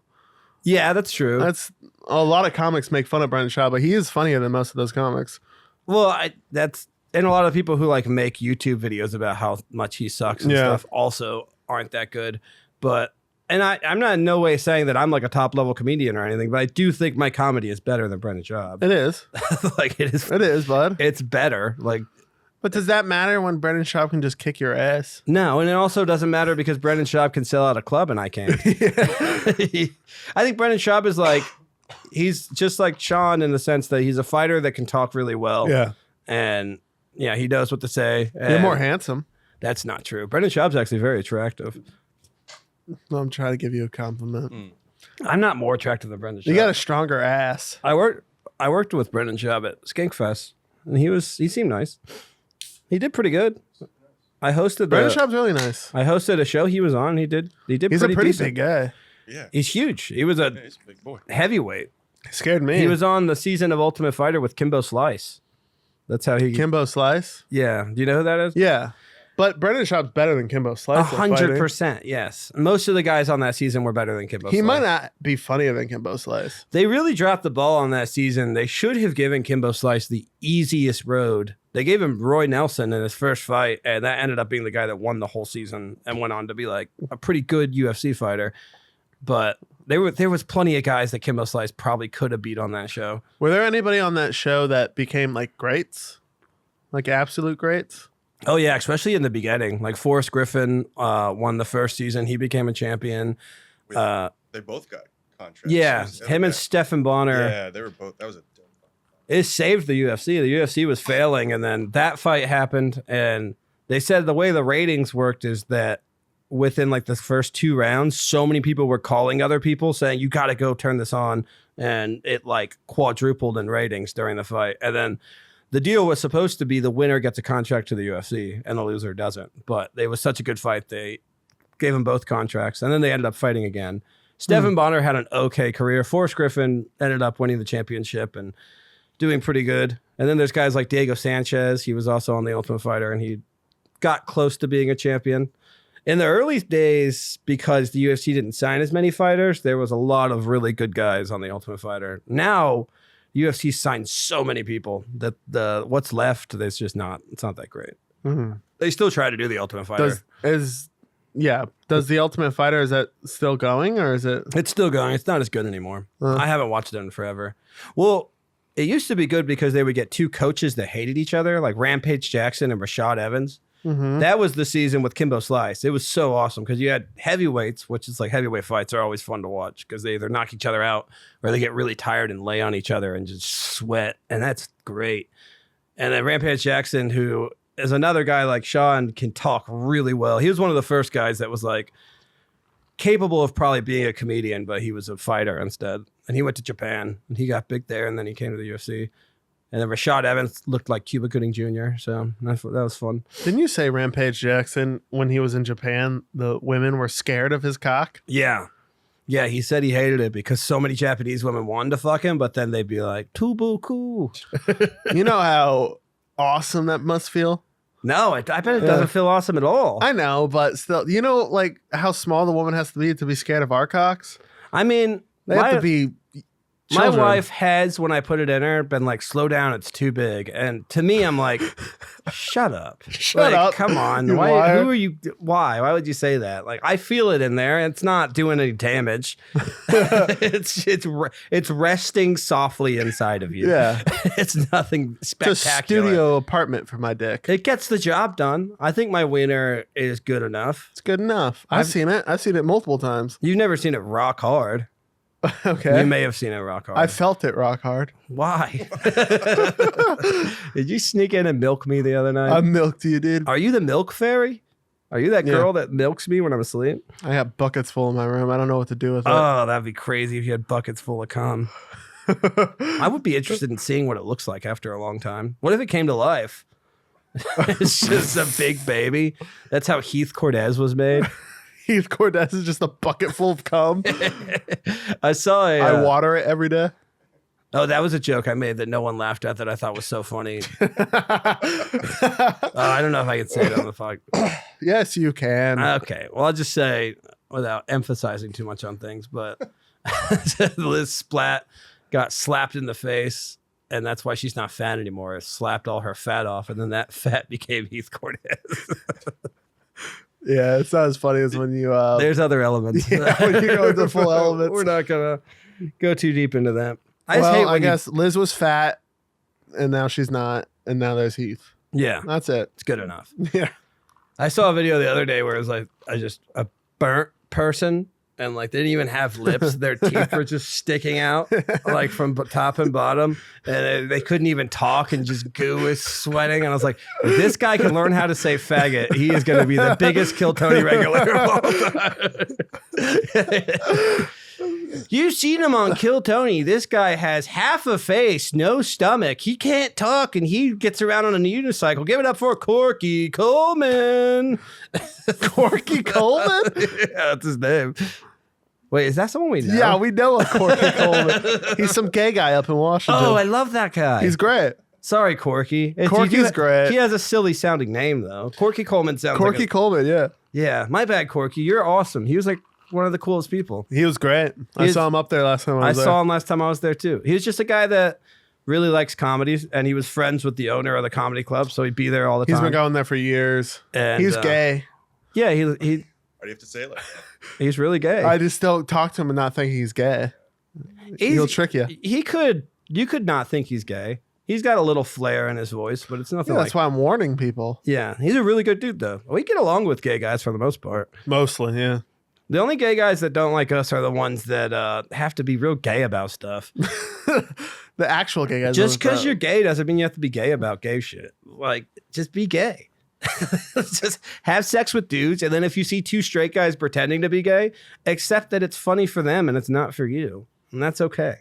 Yeah, that's true. That's a lot of comics make fun of Brendan Schaub, but he is funnier than most of those comics. Well, and a lot of people who like make YouTube videos about how much he sucks and stuff also aren't that good. But I'm not in no way saying that I'm like a top level comedian or anything, but I do think my comedy is better than Brendan Schaub. It is. Like it is. It is, bud. It's better. Like. But does that matter when Brendan Schaub can just kick your ass? No, and it also doesn't matter because Brendan Schaub can sell out a club and I can't. I think Brendan Schaub is like, he's just like Sean in the sense that he's a fighter that can talk really well. Yeah. And yeah, he knows what to say. You're more handsome. That's not true. Brendan Schaub's actually very attractive. No, I'm trying to give you a compliment. I'm not more attractive than Brendan Schaub. You got a stronger ass. I worked with Brendan Schaub at Skankfest, and he seemed nice. He did pretty good. I hosted Brendan Schaub's really nice. I hosted a show he was on. He did. He's pretty a pretty decent. big guy. Yeah. He's huge. He was He's a big boy. heavyweight. He scared me. He was on the season of Ultimate Fighter with Kimbo Slice. That's how he. Kimbo Slice. Yeah. Do you know who that is? Yeah, but Brendan Schaub's better than Kimbo Slice. 100%. Yes. Most of the guys on that season were better than Kimbo. He Slice. might not be funnier than Kimbo Slice. They really dropped the ball on that season. They should have given Kimbo Slice the easiest road. They gave him Roy Nelson in his first fight, and that ended up being the guy that won the whole season and went on to be like a pretty good UFC fighter. But there was plenty of guys that Kimbo Slice probably could have beat on that show. Were there anybody on that show that became like greats? Like absolute greats? Oh yeah, especially in the beginning. Like Forrest Griffin won the first season. He became a champion. They both got contracts. Yeah, him and Stephen Bonner. Yeah, they were both. That was a dope fight. It saved the UFC. The UFC was failing, and then that fight happened, and they said the way the ratings worked is that within like the first 2 rounds, so many people were calling other people saying, you got to go turn this on. And it like quadrupled in ratings during the fight. And then the deal was supposed to be the winner gets a contract to the UFC and the loser doesn't. But it was such a good fight. They gave them both contracts, and then they ended up fighting again. Stephen Bonner had an okay career. Forrest Griffin ended up winning the championship and doing pretty good. And then there's guys like Diego Sanchez. He was also on The Ultimate Fighter, and he got close to being a champion. In the early days, because the UFC didn't sign as many fighters, there was a lot of really good guys on The Ultimate Fighter. Now, UFC signed so many people that what's left, it's not that great. Mm-hmm. They still try to do The Ultimate Fighter. Does The Ultimate Fighter, is that still going, or is it? It's still going. It's not as good anymore. I haven't watched it in forever. Well, it used to be good because they would get 2 coaches that hated each other, like Rampage Jackson and Rashad Evans. Mm-hmm. That was the season with Kimbo Slice. It was so awesome because you had heavyweights, which is like heavyweight fights are always fun to watch because they either knock each other out or they get really tired and lay on each other and just sweat. And that's great. And then Rampage Jackson, who is another guy like Sean, can talk really well. He was one of the first guys that was like capable of probably being a comedian, but he was a fighter instead. And he went to Japan and he got big there, and then he came to the UFC. And then Rashad Evans looked like Cuba Gooding Jr., so that was fun. Didn't you say Rampage Jackson, when he was in Japan, the women were scared of his cock? Yeah. Yeah, he said he hated it because so many Japanese women wanted to fuck him, but then they'd be like, tubuku. You know how awesome that must feel? No, I bet it doesn't feel awesome at all. I know, but still, you know, like how small the woman has to be scared of our cocks? I mean, They have to be my children. wife has, when I put it in her, been like, slow down, it's too big. And to me, I'm like, shut up. Shut up. Come on. You Why? liar. Who are you? Why? Why would you say that? Like, I feel it in there. It's not doing any damage. It's resting softly inside of you. Yeah. It's nothing It's a spectacular. studio apartment for my dick. It gets the job done. I think my wiener is good enough. It's good enough. I've seen it. I've seen it multiple times. You've never seen it rock hard. Okay. You may have seen it rock hard. I felt it rock hard. Why? Did you sneak in and milk me the other night? I milked you, dude. Are you the milk fairy? Are you that girl that milks me when I'm asleep? I have buckets full in my room. I don't know what to do with it. Oh, that'd be crazy if you had buckets full of cum. I would be interested in seeing what it looks like after a long time. What if it came to life? It's just a big baby. That's how Heath Cortez was made. Heath Cortez is just a bucket full of cum. I saw I water it every day. Oh, that was a joke I made that no one laughed at that I thought was so funny. I don't know if I can say it on the phone. Yes, you can. Okay. Well, I'll just say, without emphasizing too much on things, but Liz Splat got slapped in the face, and that's why she's not fat anymore. It slapped all her fat off, and then that fat became Heath Cortez. Yeah, it's not as funny as when you... There's other elements. Yeah, when you go into full elements. We're not going to go too deep into that. I guess Liz was fat, and now she's not, and now there's Heath. Yeah. That's it. It's good enough. Yeah. I saw a video the other day where it was like a burnt person, and like they didn't even have lips. Their teeth were just sticking out like from top and bottom, and they couldn't even talk, and just goo was sweating. And I was like, if this guy can learn how to say faggot, he is going to be the biggest Kill Tony regular of all time. You've seen him on Kill Tony. This guy has half a face, no stomach. He can't talk, and he gets around on a unicycle. Give it up for Corky Coleman. Corky Coleman? Yeah, that's his name. Wait, is that someone we know? Yeah, we know a Corky Coleman. He's some gay guy up in Washington. Oh, I love that guy. He's great. Sorry, Corky. Corky's great. He has a silly sounding name, though. Corky Coleman sounds Corky like Coleman, yeah. Yeah, my bad, Corky. You're awesome. He was like one of the coolest people. He was great. I saw him up there last time I was there. I saw him last time I was there, too. He was just a guy that really likes comedies, and he was friends with the owner of the comedy club, so he'd be there all the time. He's been going there for years. And, he's gay. Yeah, he Why do you have to say it like that? He's really gay. I just don't talk to him and not think he's gay. He'll trick you. You could not think he's gay. He's got a little flair in his voice, but it's nothing Yeah, like. that's why I'm warning people. Yeah, he's a really good dude, though. We get along with gay guys for the most part. Mostly, yeah. The only gay guys that don't like us are the ones that have to be real gay about stuff. The actual gay guys. Just because you're gay doesn't mean you have to be gay about gay shit. Like, just be gay. Just have sex with dudes, and then if you see two straight guys pretending to be gay, accept that it's funny for them and it's not for you, and that's okay.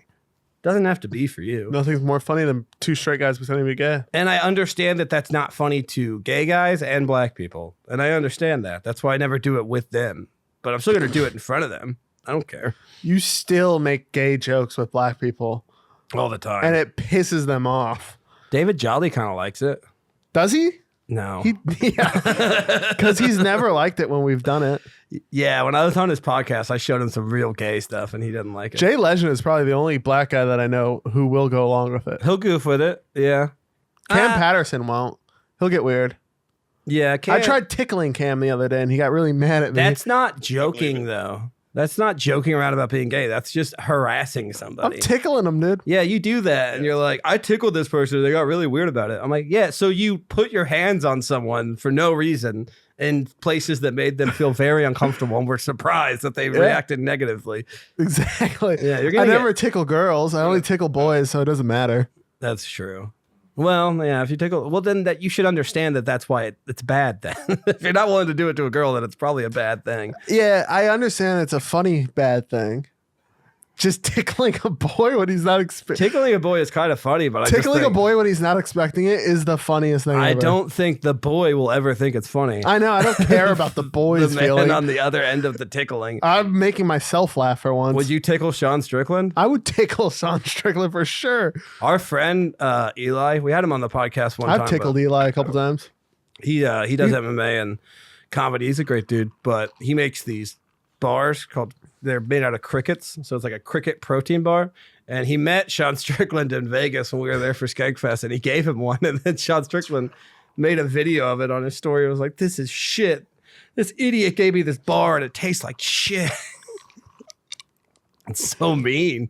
Doesn't have to be for you. Nothing's more funny than two straight guys pretending to be gay. And I understand that that's not funny to gay guys and black people, and I understand that. That's why I never do it with them. But I'm still gonna do it in front of them. I don't care. You still make gay jokes with black people All the time. and it pisses them off. David Jolly kind of likes it. Does he? No. Yeah. Because he's never liked it when we've done it. Yeah, when I was on his podcast, I showed him some real gay stuff, and he didn't like it. Jay Legend is probably the only black guy that I know who will go along with it. He'll goof with it. Yeah. Cam Patterson won't. He'll get weird. Yeah, I tried tickling Cam the other day, and he got really mad at me. That's not joking, though. That's not joking around about being gay. That's just harassing somebody. I'm tickling him, dude. Yeah, you do that, and you're like, I tickled this person. They got really weird about it. I'm like, yeah, so you put your hands on someone for no reason in places that made them feel very uncomfortable, and were surprised that they reacted negatively. Exactly. Yeah, you're I gonna never tickle girls. I only tickle boys, so it doesn't matter. That's true. Well, yeah, if you tickle, well, then that you should understand that that's why it's bad. Then, if you're not willing to do it to a girl, then it's probably a bad thing. Yeah, I understand it's a funny bad thing. Just tickling a boy when he's not expecting. Tickling a boy is kind of funny, but Tickling a boy when he's not expecting it is the funniest thing I ever. don't think the boy will ever think it's funny. I know. I don't care about the boy's The man feeling. on the other end of the tickling. I'm making myself laugh for once. Would you tickle Sean Strickland? I would tickle Sean Strickland for sure. Our friend Eli, we had him on the podcast one time. I've tickled Eli a couple times. He does MMA and comedy. He's a great dude, but he makes these bars called, they're made out of crickets, so it's like a cricket protein bar. And he met Sean Strickland in Vegas when we were there for Skankfest, and he gave him one, and then Sean Strickland made a video of it on his story. It was like, this is shit. This idiot gave me this bar and it tastes like shit. It's so mean.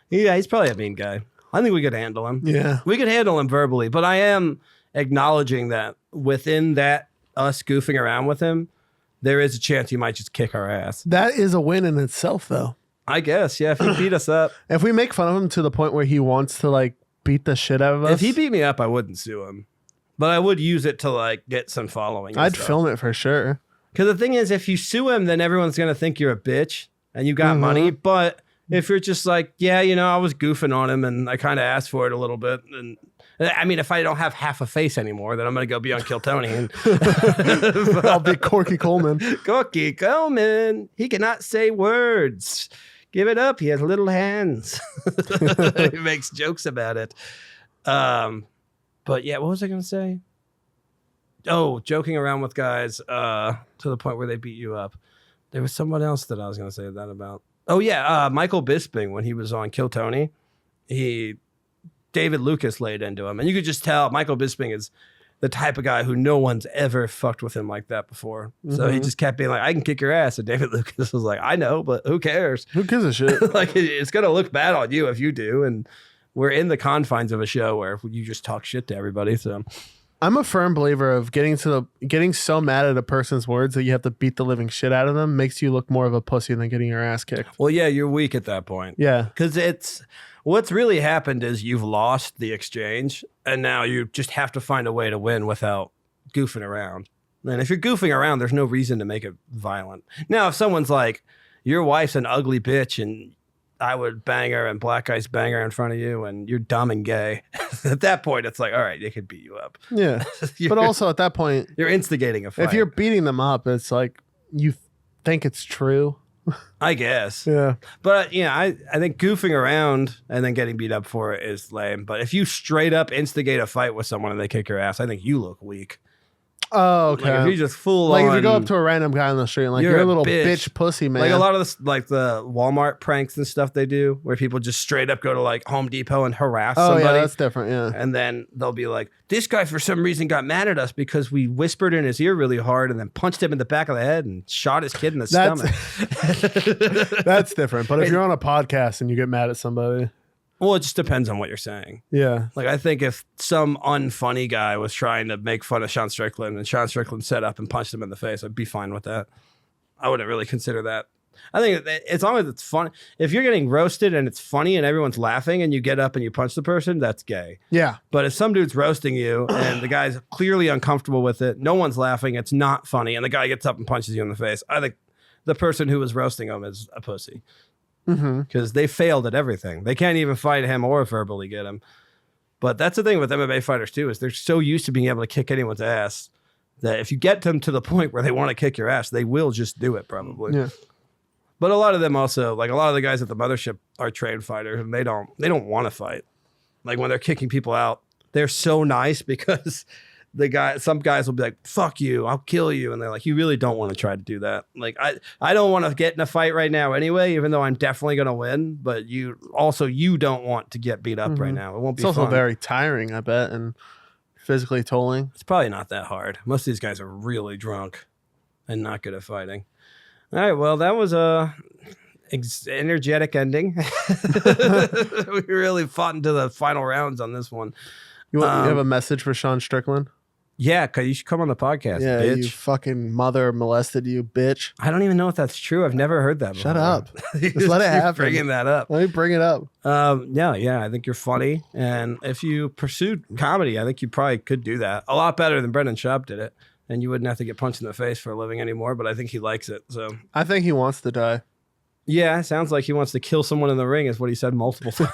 Yeah, he's probably a mean guy. I think we could handle him. Yeah. We could handle him verbally, but I am acknowledging that within that, us goofing around with him, there is a chance he might just kick our ass. That is a win in itself, though. I guess, yeah, if he beat us up. If we make fun of him to the point where he wants to like beat the shit out of us, If he beat me up, I wouldn't sue him. But I would use it to like get some following. and I'd stuff. film it for sure. Because the thing is, if you sue him, then everyone's going to think you're a bitch and you got money. But if you're just like, yeah, you know, I was goofing on him and I kind of asked for it a little bit. And I mean, if I don't have half a face anymore, then I'm going to go be on Kill Tony. And I'll be Corky Coleman. Corky Coleman, he cannot say words. Give it up. He has little hands. He makes jokes about it. But yeah, what was I going to say? Oh, joking around with guys to the point where they beat you up. There was someone else that I was going to say that about. Oh, yeah. Michael Bisping, when he was on Kill Tony, David Lucas laid into him. And you could just tell Michael Bisping is the type of guy who no one's ever fucked with him like that before. So he just kept being like, I can kick your ass. And David Lucas was like, I know, but who cares? Who gives a shit? Like, it's going to look bad on you if you do. And we're in the confines of a show where you just talk shit to everybody. So I'm a firm believer of getting so mad at a person's words that you have to beat the living shit out of them makes you look more of a pussy than getting your ass kicked. well, yeah, you're weak at that point. Yeah. Because what's really happened is you've lost the exchange, and now you just have to find a way to win without goofing around. And if you're goofing around, there's no reason to make it violent. Now, if someone's like, your wife's an ugly bitch, and I would bang her, and black guys bang her in front of you, and you're dumb and gay, at that point, it's like, all right, they could beat you up. Yeah. But also at that point, You're instigating a fight. if you're beating them up, it's like you think it's true. I guess. Yeah. But yeah, I think goofing around and then getting beat up for it is lame. But if you straight up instigate a fight with someone and they kick your ass, I think you look weak. Oh, okay. Like if you just full like on, if you go up to a random guy on the street, and like you're a little bitch pussy, man. Like a lot of this, like the Walmart pranks and stuff they do, where people just straight up go to like Home Depot and harass somebody. Yeah, that's different. Yeah, and then they'll be like, "This guy for some reason got mad at us because we whispered in his ear really hard and then punched him in the back of the head and shot his kid in the stomach." That's different. But if you're on a podcast and you get mad at somebody. Well, it just depends on what you're saying. Yeah. Like, I think if some unfunny guy was trying to make fun of Sean Strickland and Sean Strickland set up and punched him in the face, I'd be fine with that. I wouldn't really consider that. I think as long as it's fun, if you're getting roasted and it's funny and everyone's laughing and you get up and you punch the person, that's gay. Yeah. But if some dude's roasting you and the guy's clearly uncomfortable with it, no one's laughing, it's not funny, and the guy gets up and punches you in the face, I think the person who was roasting him is a pussy. Because they failed at everything. They can't even fight him or verbally get him. But that's the thing with MMA fighters too, is they're so used to being able to kick anyone's ass that if you get them to the point where they want to kick your ass, they will just do it probably. Yeah. But a lot of them also, like a lot of the guys at the mothership are trained fighters and they don't want to fight. Like when they're kicking people out, they're so nice because some guys will be like, "Fuck you, I'll kill you," and they're like, "You really don't want to try to do that." Like I don't want to get in a fight right now anyway, even though I'm definitely gonna win. But you don't want to get beat up right now. It won't be. It's also fun. very tiring, I bet, and physically tolling. It's probably not that hard. Most of these guys are really drunk and not good at fighting. All right, well that was a energetic ending. We really fought into the final rounds on this one. You have a message for Sean Strickland? Yeah, cause you should come on the podcast, Yeah, bitch. you fucking mother molested you, bitch. I don't even know if that's true. I've never heard that before. Shut up. Just let it happen. Bringing that up. Let me bring it up. Yeah, I think you're funny. And if you pursued comedy, I think you probably could do that. A lot better than Brendan Schaub did it. And you wouldn't have to get punched in the face for a living anymore, but I think he likes it. So I think he wants to die. yeah, sounds like he wants to kill someone in the ring is what he said multiple times.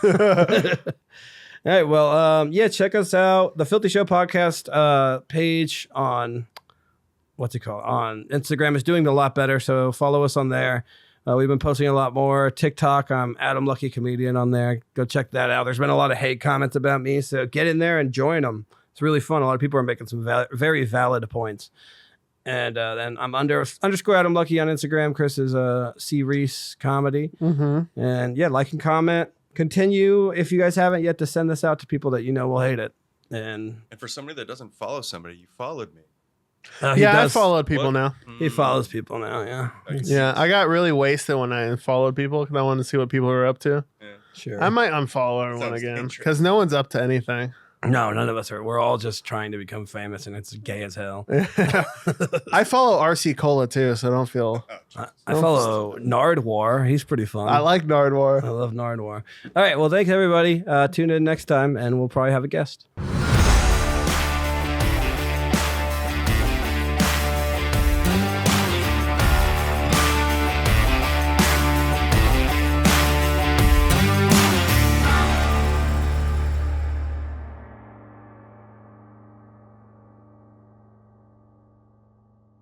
All right, well, check us out. The Filthy Show podcast page on, what's it called? On Instagram is doing a lot better, so follow us on there. We've been posting a lot more. TikTok, I'm Adam Luckey Comedian on there. Go check that out. There's been a lot of hate comments about me, so get in there and join them. It's really fun. A lot of people are making some very valid points. And then I'm underscore Adam Luckey on Instagram. Chris is C Rees Comedy. And yeah, like and comment. Continue, if you guys haven't yet, to send this out to people that you know will hate it. And for somebody that doesn't follow somebody, you followed me. I followed people now. He follows people now, yeah. Yeah, I got really wasted when I unfollowed people because I wanted to see what people were up to. Yeah. Sure. I might unfollow everyone Sounds again interesting. because no one's up to anything. No, none of us are. We're all just trying to become famous, and it's gay as hell. I follow RC Cola too, so don't feel. I follow Nardwar. He's pretty fun. I like Nardwar. I love Nardwar. All right, well, thanks, everybody. Tune in next time, and we'll probably have a guest.